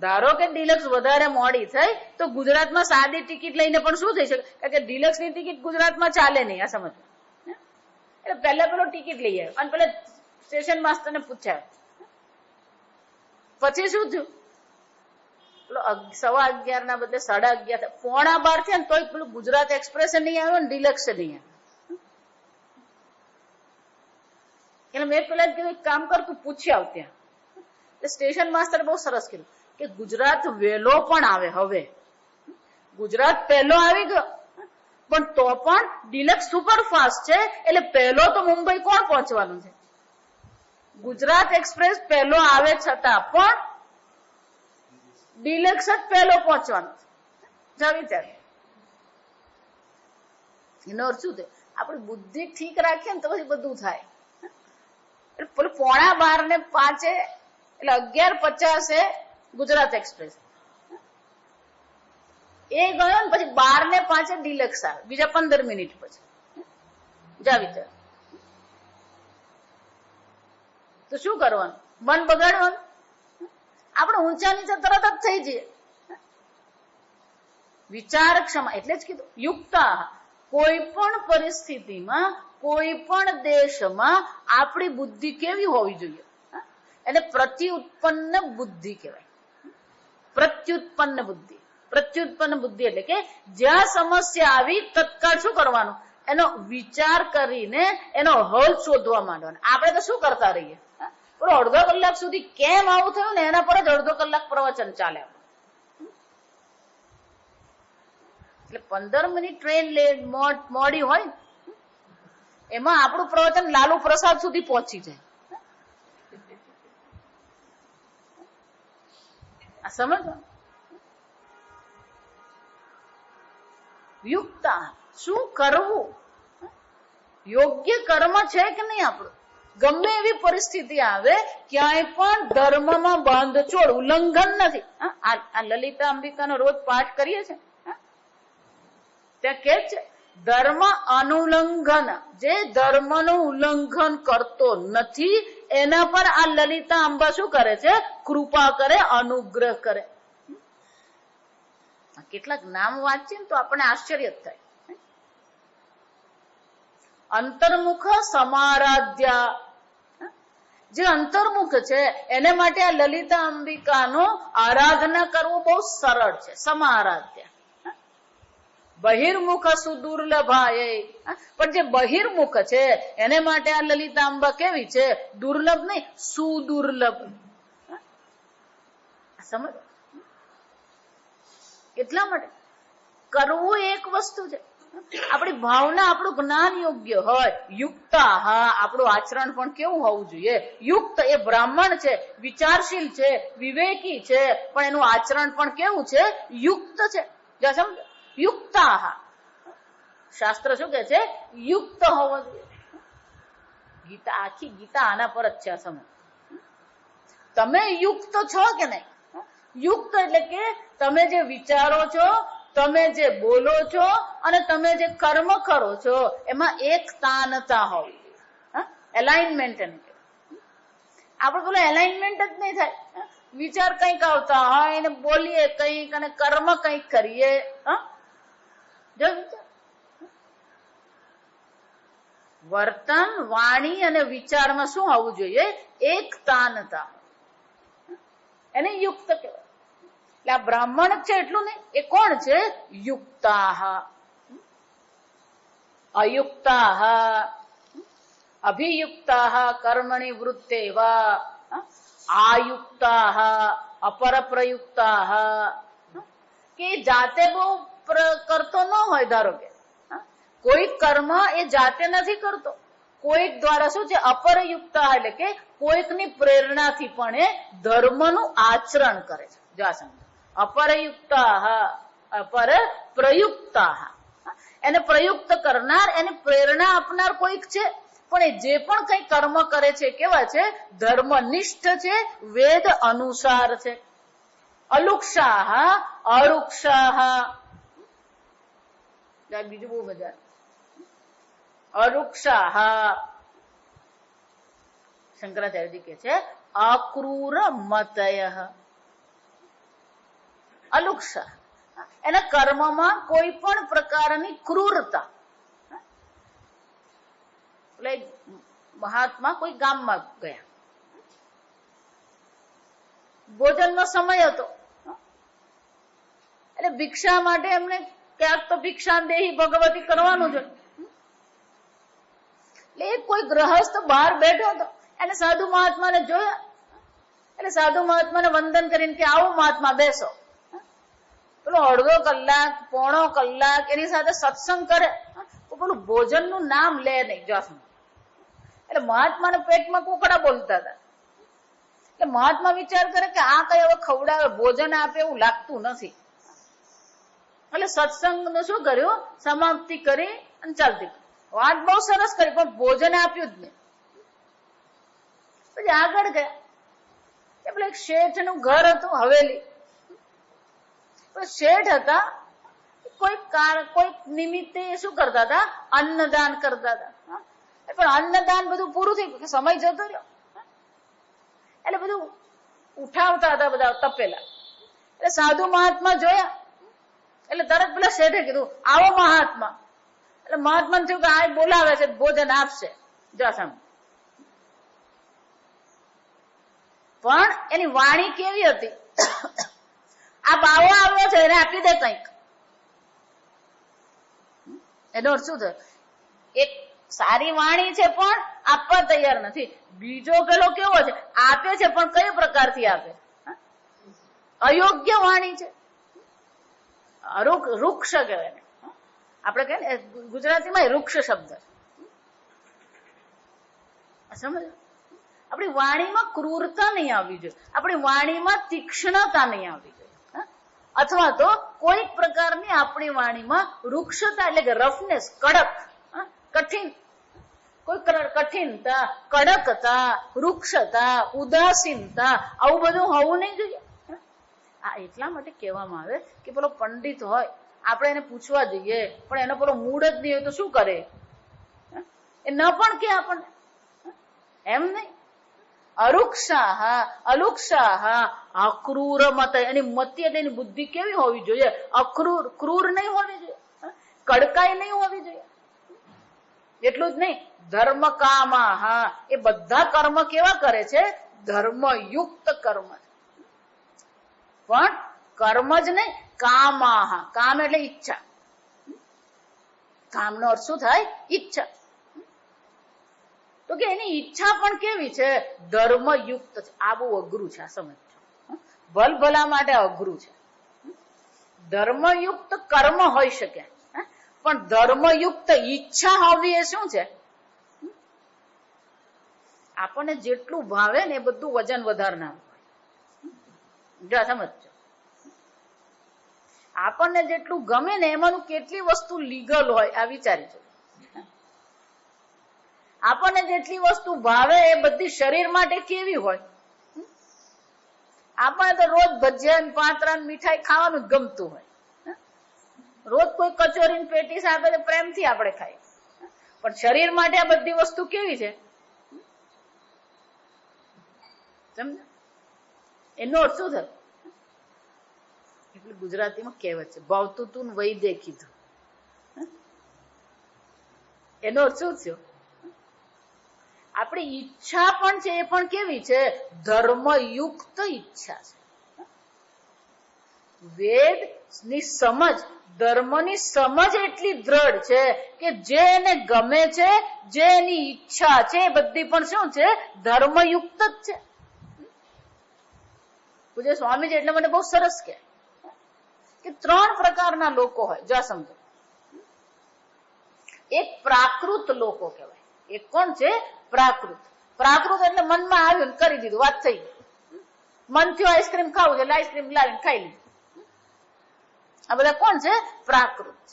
Speaker 1: ધારો કે ડિલક્સ વધારે મોડી થઈ તો ગુજરાતમાં સાદી ટિકિટ લઈને પણ શું થઈ શકે, કારણ કે ડિલક્સ ની ટિકિટ ગુજરાતમાં ચાલે નહીં. આ સમજ, એટલે પહેલા પેલો ટિકિટ લઈ આવ્યો અને પેલા સ્ટેશન માસ્ટર ને પૂછાય. પછી શું થયું, પેલો 11:15 ના બદલે 11:30 પોણા 12 થયા ને તોય પેલું ગુજરાત એક્સપ્રેસ નહીં આવ્યો ને ડિલક્સ નહીં આવ્યો. એટલે મેં પેલા કીધું એક કામ કર, તું પૂછી આવ ત્યાં. સ્ટેશન માસ્ટર બહુ સરસ કીધું કે ગુજરાત વહેલો પણ આવે. હવે ગુજરાત પહેલો આવી ગયો પણ તો પણ ડિલક્સ સુપરફાસ્ટ છે એટલે પહેલો તો મુંબઈ કોણ પહોંચવાનું છે. ગુજરાત એક્સપ્રેસ પહેલો આવે છતાં પણ ડિલક્સ જ પહેલો પહોંચવાનો છે. વિચાર, એનો અર્થ શું થાય, આપણી બુદ્ધિ ઠીક રાખીએ ને તો પછી બધું થાય. એટલે પોણા 12 ને 5 એટલે 11:50 ગુજરાત એક્સપ્રેસ એ ગયો ને પછી 12 ને 5 ડિલક્સ આવે બીજા 15 મિનિટ પછી. જા વિચાર, તો શું કરવાનું, મન બગાડવાનું, આપણે ઊંચા નીચે તરત જ થઈ જઈએ. વિચાર ક્ષમા એટલે જ કીધું યુક્તા. કોઈ પણ પરિસ્થિતિમાં કોઈ પણ દેશમાં આપણી બુદ્ધિ કેવી હોવી જોઈએ, એને પ્રત્યુત્પન્ન બુદ્ધિ કહેવાય. પ્રત્યુત્પન્ન બુદ્ધિ, પ્રત્યુત્પન્ન બુદ્ધિ એટલે કે જ્યાં સમસ્યા આવી તત્કાળ શું કરવાનું, એનો વિચાર કરીને એનો હલ શોધવા માંડવાનો. આપણે તો શું કરતા રહીએ, અડધો કલાક સુધી કેમ આવું થયું ને એના પર જ અડધો કલાક પ્રવચન ચાલે. એટલે 15 મિનિટ ટ્રેન મોડી હોય એમાં આપણું પ્રવચન લાલુ પ્રસાદ સુધી પહોંચી જાય. આ સમજો, યુક્તા શું કરવું, યોગ્ય કર્મ છે કે નહીં આપણું. ગમે એવી પરિસ્થિતિ આવે ક્યાંય પણ ધર્મમાં બાંધછોડ ઉલ્લંઘન નથી. આ લલિતા અંબિકાનો રોજ પાઠ કરીએ છીએ, ત્યાં કે છે ધર્મ અનુલ્લંઘન, જે ધર્મનું ઉલ્લંઘન કરતો નથી એના પર આ લલિતા અંબા શું કરે છે, કૃપા કરે, અનુગ્રહ કરે. કેટલાક નામ વાંચીએ તો આપણને આશ્ચર્ય થાય. અંતર્મુખ સમારાધ્યા, જે અંતર્મુખ છે એને માટે આ લલિતા અંબિકાનો આરાધના કરવું બહુ સરળ છે. સમારાધ્યા. બહિર્મુખ સુદુર્લભાય, પણ જે બહિર્મુખ છે એને માટે આ લલિતા અંબા કેવી છે, દુર્લભ નહીં સુદુર્લભ. સમજ, એટલા માટે કરવું એક વસ્તુ છે. આપણી ભાવના, આપણું જ્ઞાન યોગ્ય હોય, યુક્તા, હા આપણું આચરણ પણ કેવું હોવું જોઈએ, યુક્ત. એ બ્રાહ્મણ છે, વિચારશીલ છે, વિવેકી છે, પણ એનું આચરણ પણ કેવું છે, યુક્ત છે. સમજ, યુક્તા. શાસ્ત્ર શું કે છે, યુક્ત હોવો જોઈએ. ગીતા, આખી ગીતા આના પર જ છે. સમજ, તમે યુક્ત છો કે નહીં. યુક્ત એટલે કે તમે જે વિચારો છો તમે જે બોલો છો અને તમે જે કર્મ કરો છો એમાં એકતાનતા હોવી જોઈએ. એલાઇનમેન્ટ એને આપણે બોલો એલાઇનમેન્ટ જ નહીં થાય. વિચાર કંઈક આવતા હોય એને બોલીએ કંઈક અને કર્મ કંઈક કરીએ. જો વિચાર વર્તન વાણી અને વિચારમાં શું હોવું જોઈએ? એકતાનતા. એને યુક્ત કહેવાય. એટલે આ બ્રાહ્મણ છે એટલું નહીં, એ કોણ છે? યુક્તાહ. અયુક્તાહ અભિયુક્તાહ કર્મણિ વૃત્તેવા આયુક્તાહ અપરપ્રયુક્તાહ. કે જાતે બહુ કરતો ન હોય, ધારો કે કોઈ કર્મ એ જાતે નથી કરતો, કોઈક દ્વારા શું છે? અપરયુક્તા એટલે કે કોઈકની પ્રેરણાથી પણ એ ધર્મનું આચરણ કરે છે. જો આ સમજો, અપરયુક્તા અપર પ્રયુક્તા. એને પ્રયુક્ત કરનાર, એને પ્રેરણા આપનાર કોઈક છે, પણ એ જે પણ કઈ કર્મ કરે છે કેવા છે? ધર્મનિષ્ઠ છે, વેદ અનુસાર છે. અલુક્ષાહ અરુક્ષાહ. બીજું બહુ મજા. અરુક્ષાહ શંકરાચાર્યજી કે છે અક્રૂર મતય. અલુક્ષા એના કર્મમાં કોઈ પણ પ્રકારની ક્રૂરતા. એટલે મહાત્મા કોઈ ગામમાં ગયા, ભોજનનો સમય હતો, એટલે ભિક્ષા માટે એમને ક્યાંક તો ભિક્ષા દેહી ભગવતી કરવાનું છે. એટલે કોઈ ગ્રહસ્થ બહાર બેઠો હતો, એને સાધુ મહાત્માને જોયા, એટલે સાધુ મહાત્માને વંદન કરીને કે આવો મહાત્મા બેસો. પેલો અડધો કલાક પોણો કલાક એની સાથે સત્સંગ કરે, પેલું ભોજનનું નામ લે નહીં. જો એટલે મહાત્માને પેટમાં કુકડા બોલતા હતા. એટલે મહાત્મા વિચાર કરે કે આ કઈ હવે ખવડાવે, ભોજન આપે એવું લાગતું નથી. એટલે સત્સંગનું શું કર્યું? સમાપ્તિ કરી અને ચાલતી. વાત બહુ સરસ કરી, પણ ભોજન આપ્યું જ નહીં. પછી આગળ ગયા, એટલે એક શેઠનું ઘર હતું, હવેલી. શેઠ હતા, કોઈ નિમિત્તે શું કરતા હતા? અન્નદાન કરતા હતા. પણ અન્નદાન બધું પૂરું થઈ ગયું, સમય જતો રહ્યો, એટલે બધું ઉઠાવતા હતા બધા તપેલા. એટલે સાધુ મહાત્મા જોયા, એટલે તરત પેલા શેઠે કીધું આવો મહાત્મા. એટલે મહાત્માને થયું કે આ બોલાવે છે, ભોજન આપશે. જાસમ પણ એની વાણી કેવી હતી? આ બાવો આવ્યો છે, એને આપી દે કંઈક. એનો અર્થ શું થયો? એક સારી વાણી છે પણ આપવા તૈયાર નથી. બીજો પેલો કેવો છે? આપે છે પણ કઈ પ્રકારથી આપે? અયોગ્ય વાણી છે. વૃક્ષ કહેવાય. આપણે કહે ને ગુજરાતીમાં વૃક્ષ શબ્દ સમજ. આપણી વાણીમાં ક્રૂરતા નહીં આવવી જોઈએ, આપણી વાણીમાં તીક્ષ્ણતા નહીં આવવી જોઈએ, અથવા તો કોઈક પ્રકારની આપણી વાણીમાં વૃક્ષતા એટલે કે રફનેસ, કડક, કઠિન, કોઈ કઠિનતા, કડકતા, વૃક્ષતા, ઉદાસીનતા, આવું બધું હોવું નહીં જોઈએ. આ એટલા માટે કહેવામાં આવે કે પેલો પંડિત હોય, આપણે એને પૂછવા જઈએ, પણ એનો પેલો મૂડ જ નહીં હોય તો શું કરે? એ ન પણ કે આપણને એમ નહીં. અરુક્ષાહ અલુક્ષાહ અક્રૂર મત. એની મતિ એટલે એની બુદ્ધિ કેવી હોવી જોઈએ? અક્રૂર, ક્રૂર નહીં હોવી જોઈએ, કડકાઈ નહીં હોવી જોઈએ. એટલું જ નહીં, ધર્મ કામાહ, એ બધા કર્મ કેવા કરે છે? ધર્મયુક્ત કર્મ. પણ કર્મ જ નહીં, કામાહ. કામ એટલે ઈચ્છા. કામનો અર્થ શું થાય? ઈચ્છા. તો કે એની ઈચ્છા પણ કેવી છે? ધર્મયુક્ત છે. આ બહુ અઘરું છે, આ સમજજો. ભલભલા માટે અઘરું છે. ધર્મયુક્ત કર્મ હોઈ શકે, પણ ધર્મયુક્ત ઈચ્છા હોવી એ શું છે? આપણને જેટલું ભાવે ને એ બધું વજન વધારનાર હોય. સમજજો, આપણને જેટલું ગમે ને એમાંનું કેટલી વસ્તુ લીગલ હોય આ વિચારી જો. આપણને જેટલી વસ્તુ ભાવે એ બધી શરીર માટે કેવી હોય? આપણને તો રોજ ભજીયા, પાત્રા, મીઠાઈ ખાવાનું જ ગમતું હોય, રોજ કોઈ કચોરી પેટીસ આપે તો પ્રેમથી આપણે ખાઈએ, પણ શરીર માટે આ બધી વસ્તુ કેવી છે સમજ? એનો અર્થ શું થયો? એટલે ગુજરાતીમાં કહેવત છે, ભાવતું તું વહી દે કીધું. એનો અર્થ શું થયો? આપણી ઈચ્છા પણ છે એ પણ કેવી છે? ધર્મયુક્ત ઈચ્છા છે. વેદ ની સમજ, ધર્મની સમજ એટલી દ્રઢ છે કે જે એને ગમે છે, જે એની ઈચ્છા છે એ બધી પણ શું છે? ધર્મયુક્ત જ છે. પૂજ્ય સ્વામીજી એટલે મને બહુ સરસ કે 3 પ્રકારના લોકો હોય. જો સમજો, એક પ્રાકૃત લોકો કહેવાય. એક કોણ છે? પ્રાકૃત. પ્રાકૃત એટલે મનમાં આવ્યું કરી દીધું, વાત થઈ ગઈ. મન થયું આઈસ્ક્રીમ ખાવું છે એટલે આઈસ્ક્રીમ લાવીને ખાઈ લીધું. આ બધા કોણ છે? પ્રાકૃત.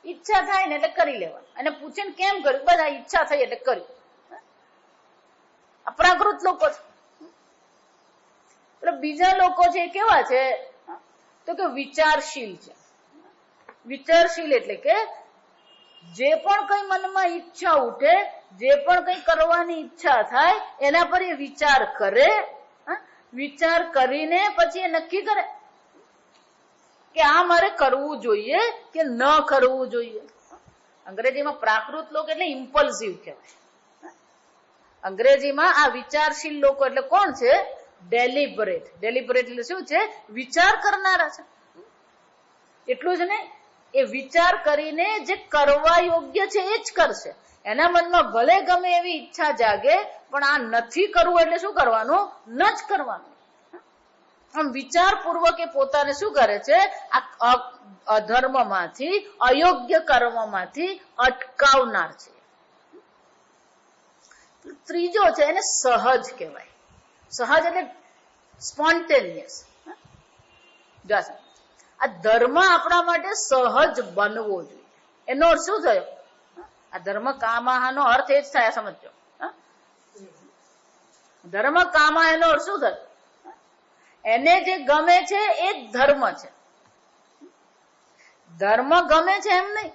Speaker 1: ઈચ્છા થાય ને એટલે કરી લેવાનું, અને પૂછે ને કેમ કર્યું? બધા ઈચ્છા થઈ એટલે કર્યું. આ પ્રાકૃત લોકો છે. બીજા લોકો છે કેવા છે? તો કે વિચારશીલ છે. વિચારશીલ એટલે કે જે પણ કઈ મનમાં ઈચ્છા ઉઠે, જે પણ કઈ કરવાની ઈચ્છા થાય એના પર એ વિચાર કરે. વિચાર કરીને પછી એ નક્કી કરે કે આ મારે કરવું જોઈએ કે ન કરવું જોઈએ. અંગ્રેજીમાં પ્રાકૃત લોકો એટલે ઇમ્પલ્સિવ કહેવાય. અંગ્રેજીમાં આ વિચારશીલ લોકો એટલે કોણ છે? ડેલિબરેટ. ડેલિબરેટ એટલે શું છે? વિચાર કરનારા છે. એટલું જ નહીં, એ વિચાર કરીને જે કરવા યોગ્ય છે એ જ કરશે. એના મનમાં ભલે ગમે એવી ઈચ્છા જાગે, પણ આ નથી કરવું એટલે શું કરવાનું? ન જ કરવાનું. આમ વિચારપૂર્વક એ પોતાને શું કરે છે? આ અધર્મમાંથી, અયોગ્ય કર્મમાંથી અટકાવનાર છે. ત્રીજો છે એને સહજ કહેવાય. સહજ એટલે સ્પોન્ટેનિયસ. આ ધર્મ આપણા માટે સહજ બનવો જોઈએ. એનો અર્થ શું થયો? આ ધર્મ કામાનો અર્થ એ જ થાય, સમજો. ધર્મ કામા એનો અર્થ શું થયો? એને જે ગમે છે એ જ ધર્મ છે. ધર્મ ગમે છે એમ નહીં,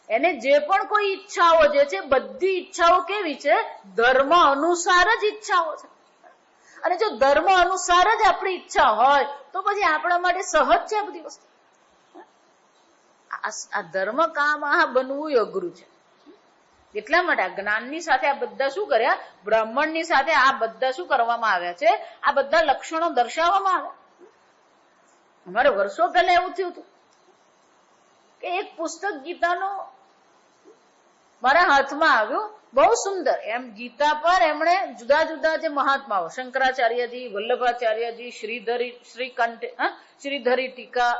Speaker 1: એને જે પણ કોઈ ઈચ્છાઓ જે છે બધી ઈચ્છાઓ કેવી છે? ધર્મ અનુસાર જ ઈચ્છાઓ છે. અને જો ધર્મ અનુસાર જ આપણી ઈચ્છા હોય તો પછી આપણા માટે સહજ છે આ બધી વસ્તુ. આ ધર્મ કામ બનવું અઘરું છે. એટલા માટે આ જ્ઞાનની સાથે આ બધા શું કર્યા? બ્રાહ્મણની સાથે આ બધા શું કરવામાં આવ્યા છે? આ બધા લક્ષણો દર્શાવવામાં આવ્યા. અમારે વર્ષો પહેલા એવું થયું હતું કે એક પુસ્તક ગીતાનો મારા હાથમાં આવ્યું, બહુ સુંદર. એમ ગીતા પર એમણે જુદા જુદા જે મહાત્માઓ, શંકરાચાર્યજી, વલ્લભાચાર્યજી, શ્રીધરી ટીકા,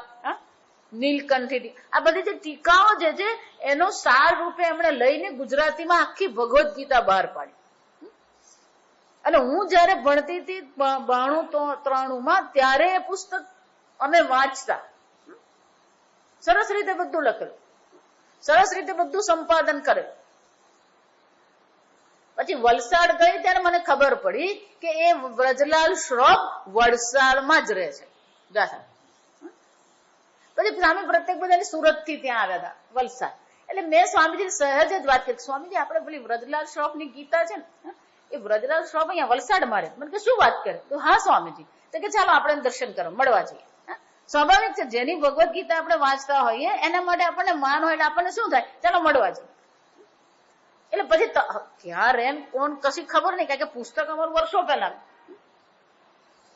Speaker 1: નીલકંઠી ટીકા, આ બધી જે ટીકાઓ જે છે એનો સાર રૂપે એમણે લઈને ગુજરાતીમાં આખી ભગવદ્ ગીતા બહાર પાડી. અને હું જયારે ભણતી હતી 92-93 ત્યારે એ પુસ્તક અમે વાંચતા. સરસ રીતે બધું લખેલું, સરસ રીતે બધું સંપાદન કરેલું. પછી વલસાડ ગઈ ત્યારે મને ખબર પડી કે એ વ્રજલાલ શ્રોફ વલસાડમાં જ રહે છે. પછી સ્વામી પ્રત્યેક બધાની સુરત થી ત્યાં આવ્યા હતા, વલસાડ. એટલે મેં સ્વામીજી સહજ જ વાત કરી, સ્વામીજી આપણે પેલી વ્રજલાલ શ્રોફ ની ગીતા છે ને, એ વ્રજલાલ શ્રોફ અહીંયા વલસાડમાં રહે. મને કે શું વાત કરે? તો હા સ્વામીજી. તો કે ચાલો આપણે દર્શન કરો, મળવા જઈએ. સ્વાભાવિક છે, જેની ભગવદ્ ગીતા આપણે વાંચતા હોઈએ એના માટે આપણને માન હોય એટલે આપણને શું થાય? ચાલો મળવા જઈએ. એટલે પછી ક્યાં રેન કોણ કશી ખબર નહીં, કારણ કે પુસ્તક અમારું વર્ષો પહેલા.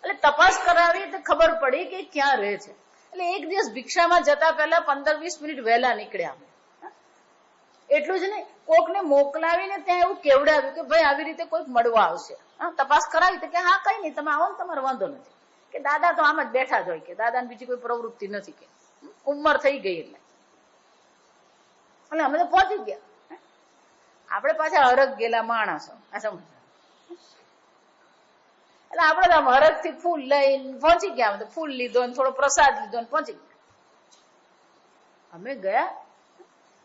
Speaker 1: એટલે તપાસ કરાવી તો ખબર પડી કે ક્યાં રહે છે. એટલે એક દિવસ ભિક્ષામાં જતા પહેલા 15-20 મિનિટ વહેલા નીકળ્યા અમે. એટલું જ નહીં, કોકને મોકલાવીને ત્યાં એવું કેવડાવ્યું કે ભાઈ આવી રીતે કોઈક મળવા આવશે. તપાસ કરાવી તો કે હા કઈ નહીં, તમે આવો ને તમારો વાંધો નથી. કે દાદા તો આમ જ બેઠા જ હોય, કે દાદાને બીજી કોઈ પ્રવૃત્તિ નથી, કે ઉંમર થઈ ગઈ એટલે અમે તો પહોંચી ગયા. આપણે પાછા હરખ ગયેલા માણસો, આ સમજ. એટલે આપડે તો આમ હરખ થી ફૂલ લઈને પહોંચી ગયા. તો ફૂલ લીધો ને થોડો પ્રસાદ લીધો ને પહોંચી ગયા. અમે ગયા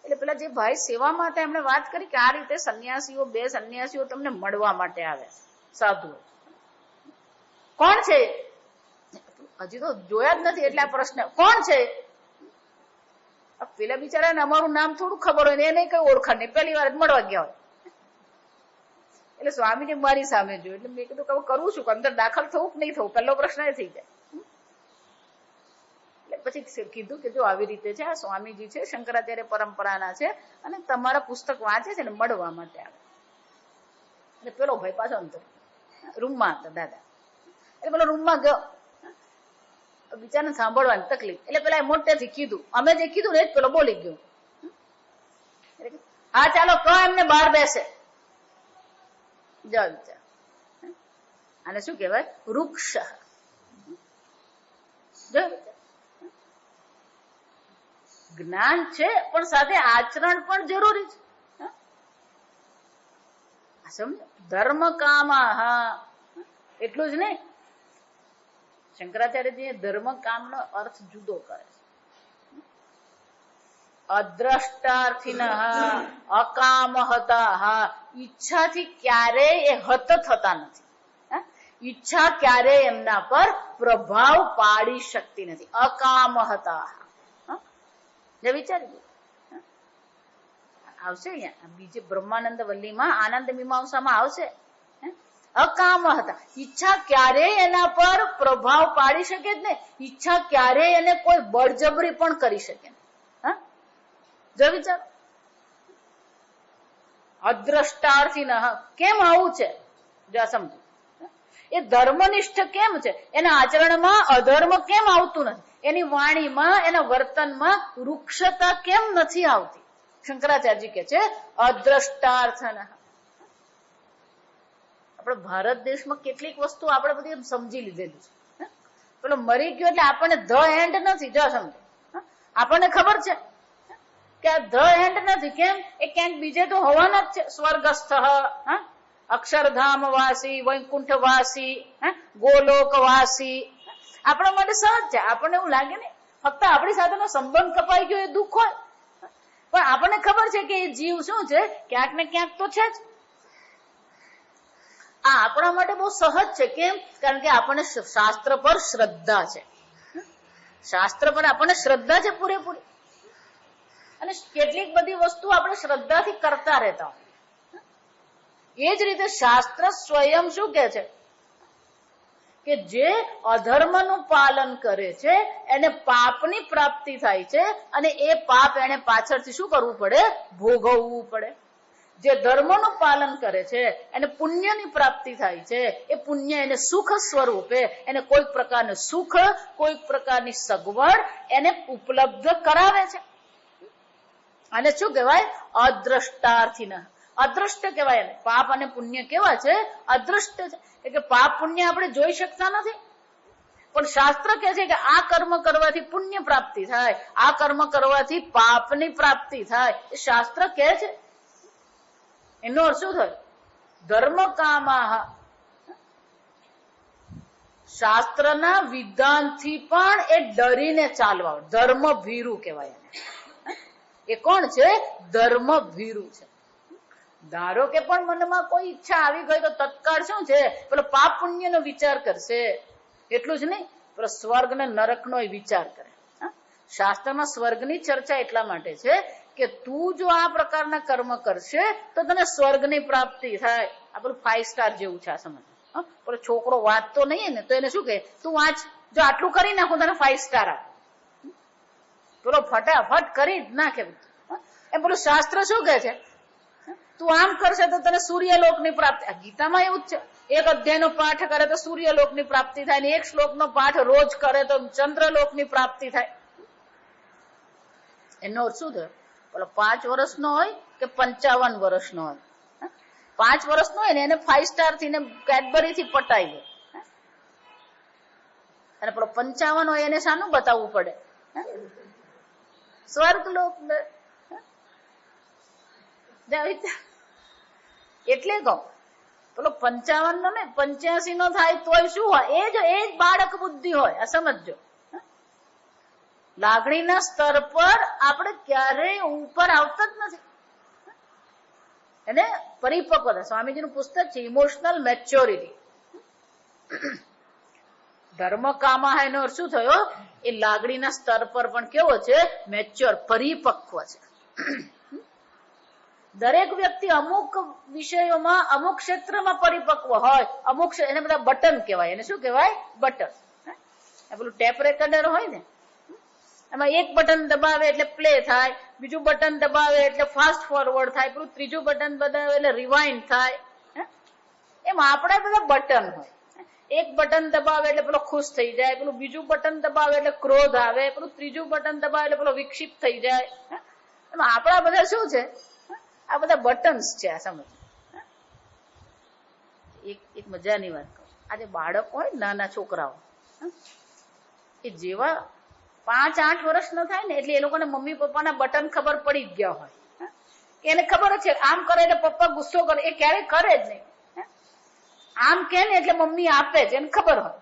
Speaker 1: એટલે પેલા જે ભાઈ સેવામાં હતા એમણે વાત કરી કે આ રીતે સંન્યાસીઓ, 2 સંન્યાસીઓ તમને મળવા માટે આવ્યા, સાધુઓ. કોણ છે? હજી તો જોયા જ નથી એટલે આ પ્રશ્ન, કોણ છે? પેલા બિચારાને અમારું નામ થોડું ખબર હોય ને એને કઈ ઓળખાણ નહીં, પહેલી વાર મળવા ગયા હોય. એટલે સ્વામીજી મારી સામે જોયું એટલે મેં કીધું કે કરવું શું, અંદર દાખલ થવું કે નહીં થવું, પહેલો પ્રશ્ન એ થઈ જાય. એટલે પછી કીધું કે જો આવી રીતે છે, આ સ્વામીજી છે શંકરાચાર્ય પરંપરાના છે અને તમારા પુસ્તક વાંચે છે ને મળવા માટે આવે. એટલે પેલો ભાઈ પાછો અંદર રૂમમાં હતા દાદા, એટલે પેલો રૂમમાં ગયો, બિચારાને સાંભળવાની તકલીફ, એટલે પેલા મોટેથી કીધું, અમે જે કીધું ને એ જ પેલો બોલી ગયો. હા ચાલો કહો એમને બહાર બેસે. જાઓ વિચાર, આને શું કહેવાય? વૃક્ષ. જ્ઞાન છે પણ સાથે આચરણ પણ જરૂરી છે. સમજો, ધર્મ કામ, હા એટલું જ નહીં. શંકરાચાર્યજી ધર્મ કામનો અર્થ જુદો કરે છે. અદ્રષ્ટાર્થિન અકામ હતા, ઈચ્છાથી ક્યારેય એ હત થતા નથી. ઈચ્છા ક્યારેય એમના પર પ્રભાવ પાડી શકતી નથી. અકામ હતા. જે વિચારી આવશે અહીંયા બીજે બ્રહ્માનંદ વલ્લીમાં આનંદ મીમાંસામાં આવશે. અકામ હતા, ઈચ્છા ક્યારેય એના પર પ્રભાવ પાડી શકે જ નહીં. ઈચ્છા ક્યારેય એને કોઈ બળજબરી પણ કરી શકે. જો વિચાર, અદ્રષ્ટાર્થિન, કેમ આવું છે? જો સમજો, એ ધર્મનિષ્ઠ કેમ છે? એના આચરણમાં અધર્મ કેમ આવતું નથી? એની વાણીમાં, એના વર્તનમાં વૃક્ષતા કેમ નથી આવતી? શંકરાચાર્યજી કે છે અદ્રષ્ટાર્થન. આપણે ભારત દેશમાં કેટલીક વસ્તુ આપણે બધી સમજી લીધેલું છે. પેલો મરી ગયો એટલે આપણને ધ એન્ડ નથી. જો સમજો, આપણને ખબર છે કે આ ધ એન્ડ નથી. કેમ? એ ક્યાંક બીજે તો હોવાના જ છે. સ્વર્ગસ્થ, અક્ષરધામવાસી, વૈકુંઠવાસી, ગોલોકવાસી, આપણા માટે સહજ છે. આપણને એવું લાગે ને ફક્ત આપણી સાથેનો સંબંધ કપાઈ ગયો એ દુઃખ હોય, પણ આપણને ખબર છે કે એ જીવ શું છે, ક્યાંક ને ક્યાંક તો છે જ. આ આપણા માટે બહુ સહજ છે. કેમ? કારણ કે આપણને શાસ્ત્ર પર શ્રદ્ધા છે. શાસ્ત્ર પર આપણને શ્રદ્ધા છે પૂરેપૂરી, અને કેટલીક બધી વસ્તુ આપણે શ્રદ્ધાથી કરતા રહેતા હોય. એ જ રીતે શાસ્ત્ર સ્વયં શું કે છે કે જે અધર્મનું પાલન કરે છે એને પાપની પ્રાપ્તિ થાય છે, અને એ પાપ એને પાછળથી શું કરવું પડે? ભોગવવું પડે. જે ધર્મનું પાલન કરે છે એને પુણ્યની પ્રાપ્તિ થાય છે. એ પુણ્ય એને સુખ સ્વરૂપે, એને કોઈક પ્રકારનું સુખ, કોઈક પ્રકારની સગવડ એને ઉપલબ્ધ કરાવે છે. અને શું કહેવાય? અદ્રષ્ટાર્થિન. અદ્રષ્ટ કહેવાય એને. પાપ અને પુણ્ય કેવા છે? અદ્રષ્ટ છે. એટલે પાપ પુણ્ય આપણે જોઈ શકતા નથી, પણ શાસ્ત્ર કહે છે કે આ કર્મ કરવાથી પુણ્ય પ્રાપ્તિ થાય, આ કર્મ કરવાથી પાપની પ્રાપ્તિ થાય. એ શાસ્ત્ર કહે છે. એનો અર્થ શું થયો? ધર્મ કામાહ. શાસ્ત્રના વિધાનથી પણ એ ડરીને ચાલવા, ધર્મ ભીરુ કહેવાય એને. એ કોણ છે? ધર્મ ભીરુ છે. ધારો કે પણ મનમાં કોઈ ઈચ્છા આવી ગઈ તો તત્કાળ શું છે? પેલો પાપ પુણ્યનો વિચાર કરશે. એટલું જ નહીં, પેલો સ્વર્ગ ને નરકનો વિચાર કરે. શાસ્ત્રમાં સ્વર્ગની ચર્ચા એટલા માટે છે કે તું જો આ પ્રકારના કર્મ કરશે તો તને સ્વર્ગની પ્રાપ્તિ થાય. આ પેલું 5 સ્ટાર જેવું છે. આ સમજ. પેલો છોકરો વાંચતો નહીં ને તો એને શું કહે? તું વાંચ, જો આટલું કરી નાખું તને 5 સ્ટાર આપ. પેલો ફટાફટ કરી જ નાખે. એમ પેલું શાસ્ત્ર શું કહે છે? તું આમ કરશે તો તને સૂર્યલોકની પ્રાપ્તિ. ગીતામાં એવું જ છે. એક અધ્યાયનો પાઠ કરે તો સૂર્યલોકની પ્રાપ્તિ થાય, ને એક શ્લોકનો પાઠ રોજ કરે તો ચંદ્રલોકની પ્રાપ્તિ થાય. એનો અર્થ શું થયો? પેલો 5 વર્ષનો હોય કે 55 વર્ષનો હોય? 5 વર્ષનો હોય ને એને 5 સ્ટાર થી ને કેડબરી થી પટાઈ ગયો, અને પેલો 55 હોય એને શાનું બતાવવું પડે? સ્વર્ગલોક. એટલે કહો, પેલો 55 નો ને 85 નો થાય તોય શું હોય? એ જ બાળક બુદ્ધિ હોય. આ સમજો. લાગણીના સ્તર પર આપણે ક્યારેય ઉપર આવતા જ નથી. એને પરિપક્વતા, સ્વામીજીનું પુસ્તક છે ઇમોશનલ મેચ્યોરિટી. ધર્મ કામા એનો અર્થ શું થયો? એ લાગણીના સ્તર પર પણ કેવો છે? મેચ્યોર, પરિપક્વ છે. દરેક વ્યક્તિ અમુક વિષયોમાં અમુક ક્ષેત્રમાં પરિપક્વ હોય, અમુક એને બધા બટન કહેવાય. એને શું કહેવાય? બટન. પેલું ટેપ રેકોર્ડર હોય ને, એમાં એક બટન દબાવે એટલે પ્લે થાય, બીજું બટન દબાવે એટલે ફાસ્ટ ફોરવર્ડ થાય, પેલું ત્રીજું બટન દબાવે એટલે રિવાઇન્ડ થાય. એમ આપણે બધા બટન હોય. એક બટન દબાવે એટલે પેલો ખુશ થઈ જાય, પેલું બીજું બટન દબાવે એટલે ક્રોધ આવે, પેલું ત્રીજું બટન દબાવે એટલે પેલો વિક્ષિપ્ત થઈ જાય. એમાં આપણા બધા શું છે? આ બધા બટન્સ છે. આ સમજ. એક મજાની વાત કહું. આજે બાળક હોય, નાના છોકરાઓ, એ જેવા 5-8 વર્ષ ન થાય ને એટલે એ લોકોને મમ્મી પપ્પાના બટન ખબર પડી જ ગયા હોય. એને ખબર જ છે આમ કરે એટલે પપ્પા ગુસ્સો કરે, એ ક્યારેય કરે જ નહીં. આમ કે ને એટલે મમ્મી આપે છે, એને ખબર હોય.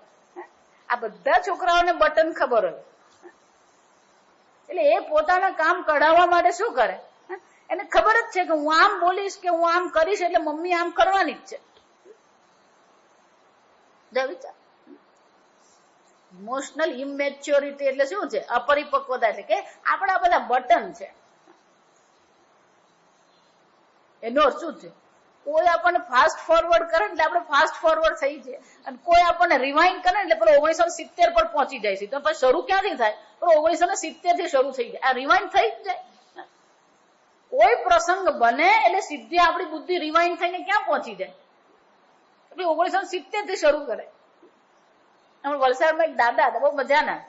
Speaker 1: આ બધા છોકરાઓને બટન ખબર હોય. એટલે એ પોતાના કામ કઢાવવા માટે શું કરે? એને ખબર જ છે કે હું આમ બોલીશ કે હું આમ કરીશ એટલે મમ્મી આમ કરવાની જ છે. વિચાર, ઇમોશનલ ઇમેચ્યોરિટી એટલે શું છે? અપરિપક્વતા. એટલે કે આપણા બધા બટન છે. એનો અર્થ શું છે? કોઈ આપણને ફાસ્ટ ફોરવર્ડ કરે એટલે આપણે ફાસ્ટ ફોરવર્ડ થઈ જાય, અને કોઈ આપણને રિવાઇન્ડ કરે એટલે પેલો 1970 પર પહોંચી જાય છે. તો પછી શરૂ ક્યાંથી થાય? પેલો 1970 થી શરૂ થઈ જાય. આ રિવાઇન્ડ થઈ જ જાય. કોઈ પ્રસંગ બને એટલે સીધી આપણી બુદ્ધિ રિવાઇન્ડ થઈને ક્યાં પહોંચી જાય? એટલે 1970 થી શરૂ કરે. વલસાડમાં એક દાદા હતા, બહુ મજાના.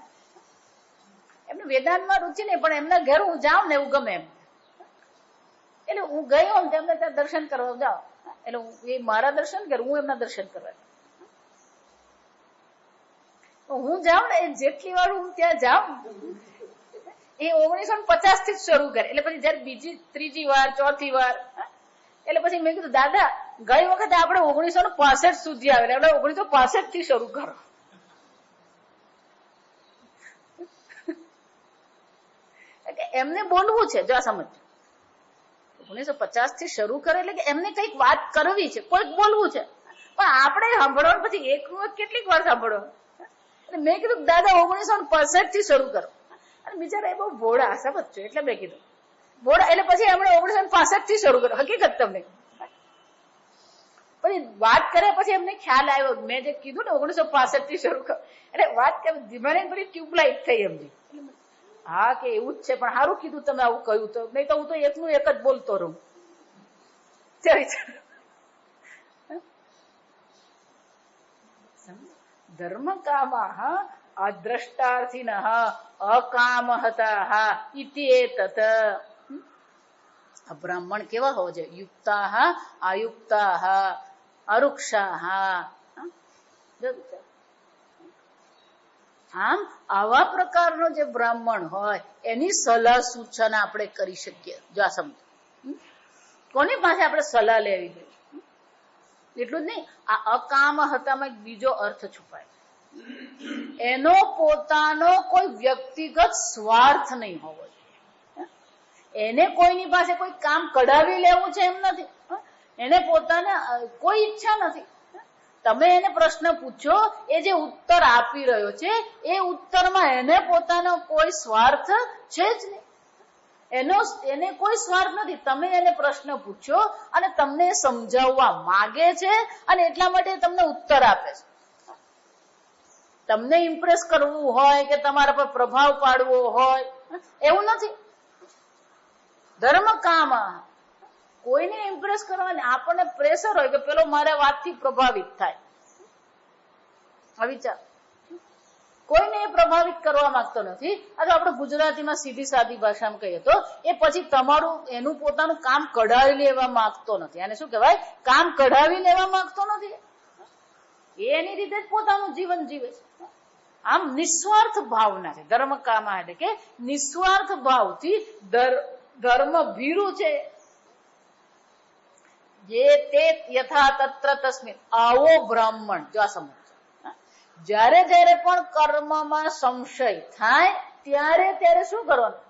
Speaker 1: એમને વેદાંતમાં રુચિ નહીં, પણ એમના ઘર હું જાઉં ને એવું ગમે એમ. એટલે હું ગઈ હોઉં તેમને ત્યાં દર્શન કરવા જાઉં, એટલે એ મારા દર્શન કરું, હું એમના દર્શન કરવા. હું જાઉં ને જેટલી વાર હું ત્યાં જાઉં, એ 1950 થી જ શરૂ કરે. એટલે પછી જયારે બીજી ત્રીજી વાર ચોથી વાર, એટલે પછી મેં કીધું દાદા ગઈ વખતે આપણે 1965 સુધી આવે, એટલે 1965 થી શરૂ કરો. એમને બોલવું છે, જો આ સમજ. 1950 થી શરૂ કરે એટલે કે એમને કઈક વાત કરવી છે, કોઈક બોલવું છે, પણ આપણે સાંભળવાનું પછી એક કેટલીક વાર સાંભળો. મેં કીધું દાદા 1965 થી શરૂ કરો. અને બિચારા એ બહુ ભોળા, સમજ છો, એટલે મેં કીધું ભોળા. એટલે પછી એમણે 1965 થી શરૂ કર્યો. હકીકત તમને પછી વાત કર્યા પછી એમને ખ્યાલ આવ્યો, મેં જે કીધું ને 1965 થી શરૂ કરો, એટલે વાત કરે ધીમે બધી ટ્યુબલાઇટ થઈ એમની. હા કે એવું જ છે, પણ સારું કીધું તમે આવું કહ્યું તો, નહીં તો હું તો એકનું એક જ બોલતો રહું. ધર્મ કામઃ અદ્રષ્ટાર્થિનઃ અકામહતઃ ઇતિ એતત. બ્રાહ્મણ કેવા હોવા જોઈએ? યુક્તાઃ આયુક્તાઃ અરુક્ષાઃ. આમ આવા પ્રકારનો જે બ્રાહ્મણ હોય એની સલાહ સૂચન આપણે કરી શકીએ. જો આ સમજો, કોની પાસે આપણે સલાહ લેવી જોઈએ? એટલું જ નહીં, આ અકામહતામાં એક બીજો અર્થ છુપાય. એનો પોતાનો કોઈ વ્યક્તિગત સ્વાર્થ નહીં હોવો જોઈએ. એને કોઈની પાસે કોઈ કામ કઢાવી લેવું છે એમ નથી. એને પોતાને કોઈ ઈચ્છા નથી. તમે એને પ્રશ્ન પૂછો, એ જે ઉત્તર આપી રહ્યો છે એ ઉત્તરમાં એને પોતાનો કોઈ સ્વાર્થ છે જ નહીં. એને કોઈ સ્વાર્થ નથી. તમે એને પ્રશ્ન પૂછો અને તમને સમજાવવા માંગે છે, અને એટલા માટે તમને ઉત્તર આપે છે. તમને ઇમ્પ્રેસ કરવું હોય કે તમારા પર પ્રભાવ પાડવો હોય એવું નથી. ધર્મ કામ કોઈને ઇમ્પ્રેસ કરવાની આપણને પ્રેશર હોય કે પેલો મારા વાતથી પ્રભાવિત થાય. વિચાર, કોઈને એ પ્રભાવિત કરવા માંગતો નથી. આ તો આપણે ગુજરાતીમાં સીધી સાદી ભાષામાં કહીએ તો એ પછી તમારું એનું પોતાનું કામ કઢાવી લેવા માંગતો નથી. આને શું કહેવાય? કામ કઢાવી લેવા માંગતો નથી. એની રીતે જ પોતાનું જીવન જીવે છે. આમ નિસ્વાર્થ ભાવના છે ધર્મ કામ, એટલે કે નિસ્વાર્થ ભાવથી ધર્મ ભીરું છે. જે તે યથા તત્ર તસ્મિન, આવો બ્રાહ્મણ. જો આ સમજ, જયારે પણ કર્મમાં સંશય થાય ત્યારે શું કરવાનું?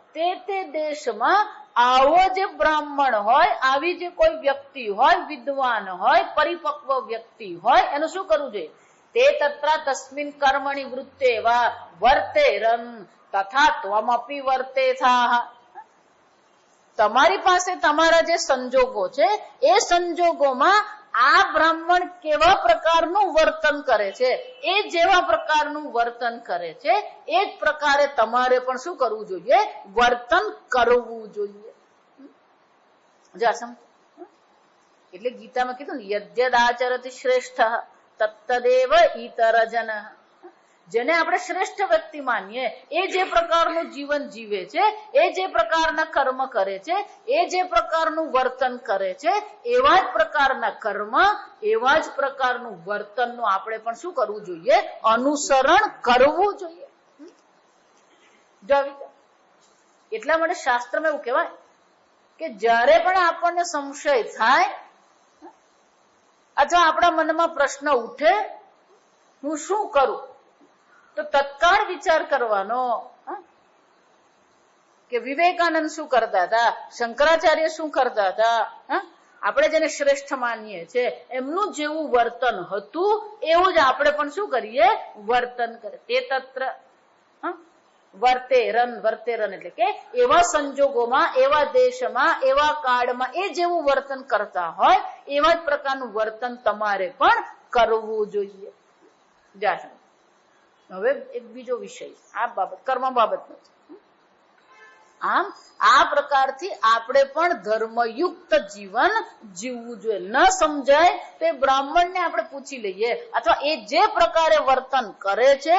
Speaker 1: તે દેશમાં આવો જે બ્રાહ્મણ હોય, આવી જે કોઈ વ્યક્તિ હોય, વિદ્વાન હોય, પરિપક્વ વ્યક્તિ હોય, એનું શું કરવું જોઈએ? તે તત્ર તસ્મિન કર્મણિ વૃત્તેવા વર્તેરન તથા ત્વમપી વર્તેથાહ. તમારી પાસે તમારા જે સંજોગો છે એ સંજોગોમાં આ બ્રાહ્મણ કેવા પ્રકારનું વર્તન કરે છે, એ જેવા પ્રકારનું વર્તન કરે છે એ જ પ્રકારે તમારે પણ શું કરવું જોઈએ? વર્તન કરવું જોઈએ. એટલે ગીતામાં કીધું ને, યદ્યદ આચરતિ શ્રેષ્ઠ તત્તદેવ ઈતરજન. જેને આપણે શ્રેષ્ઠ વ્યક્તિ માનીએ એ જે પ્રકારનું જીવન જીવે છે, એ જે પ્રકારના કર્મ કરે છે, એ જે પ્રકારનું વર્તન કરે છે, એવા જ પ્રકારના કર્મ, એવા જ પ્રકારનું વર્તનનું આપણે પણ શું કરવું જોઈએ? અનુસરણ કરવું જોઈએ. એટલા માટે શાસ્ત્રમાં એવું કહેવાય કે જ્યારે પણ આપણને સંશય થાય અથવા આપણા મનમાં પ્રશ્ન ઉઠે, હું શું કરું, તો તત્કાળ વિચાર કરવાનો કે વિવેકાનંદ શું કરતા હતા, શંકરાચાર્ય શું કરતા હતા, આપણે જેને શ્રેષ્ઠ માનીએ છીએ એમનું જેવું વર્તન હતું એવું જ આપણે પણ શું કરીએ? વર્તન કરીએ. તે તત્ર વર્તેરન, વર્તેરન એટલે કે એવા સંજોગોમાં, એવા દેશમાં, એવા કાળમાં એ જેવું વર્તન કરતા હોય એવા જ પ્રકારનું વર્તન તમારે પણ કરવું જોઈએ. હવે એક બીજો વિષય આ બાબત, કર્મ બાબતનો છે. આમ આ પ્રકારથી આપણે પણ ધર્મયુક્ત જીવન જીવવું જોઈએ. ન સમજાય તો બ્રાહ્મણને આપણે પૂછી લઈએ, અથવા એ જે પ્રકારે વર્તન કરે છે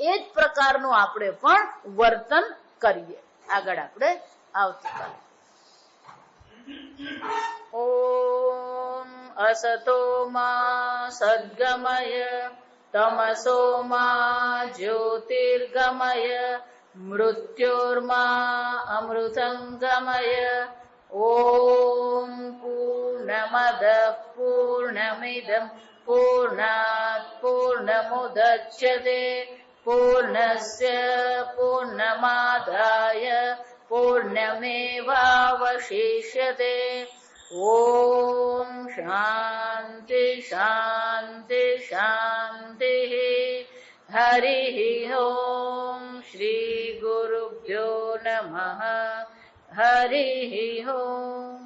Speaker 1: એ જ પ્રકારનું આપણે પણ વર્તન કરીએ. આગળ આપણે આવતીકાલે. ઓમ અસતો મા સદ્ગમય તમસો મા જ્યોતિર્ગમય મૃત્યોર્મા અમૃતંગમય. ઓમ પૂર્ણમદ પૂર્ણમિદં પૂર્ણાત પૂર્ણમુદચ્યતે પૂર્ણસ્ય પૂર્ણમાદાય પૂર્ણમેવાવશિષ્યતે. ઓમ શાંતિ શાંતિ શાંતિ. હરિ ઓમ શ્રી ગુરુભ્યો નમઃ. હરિ ઓમ.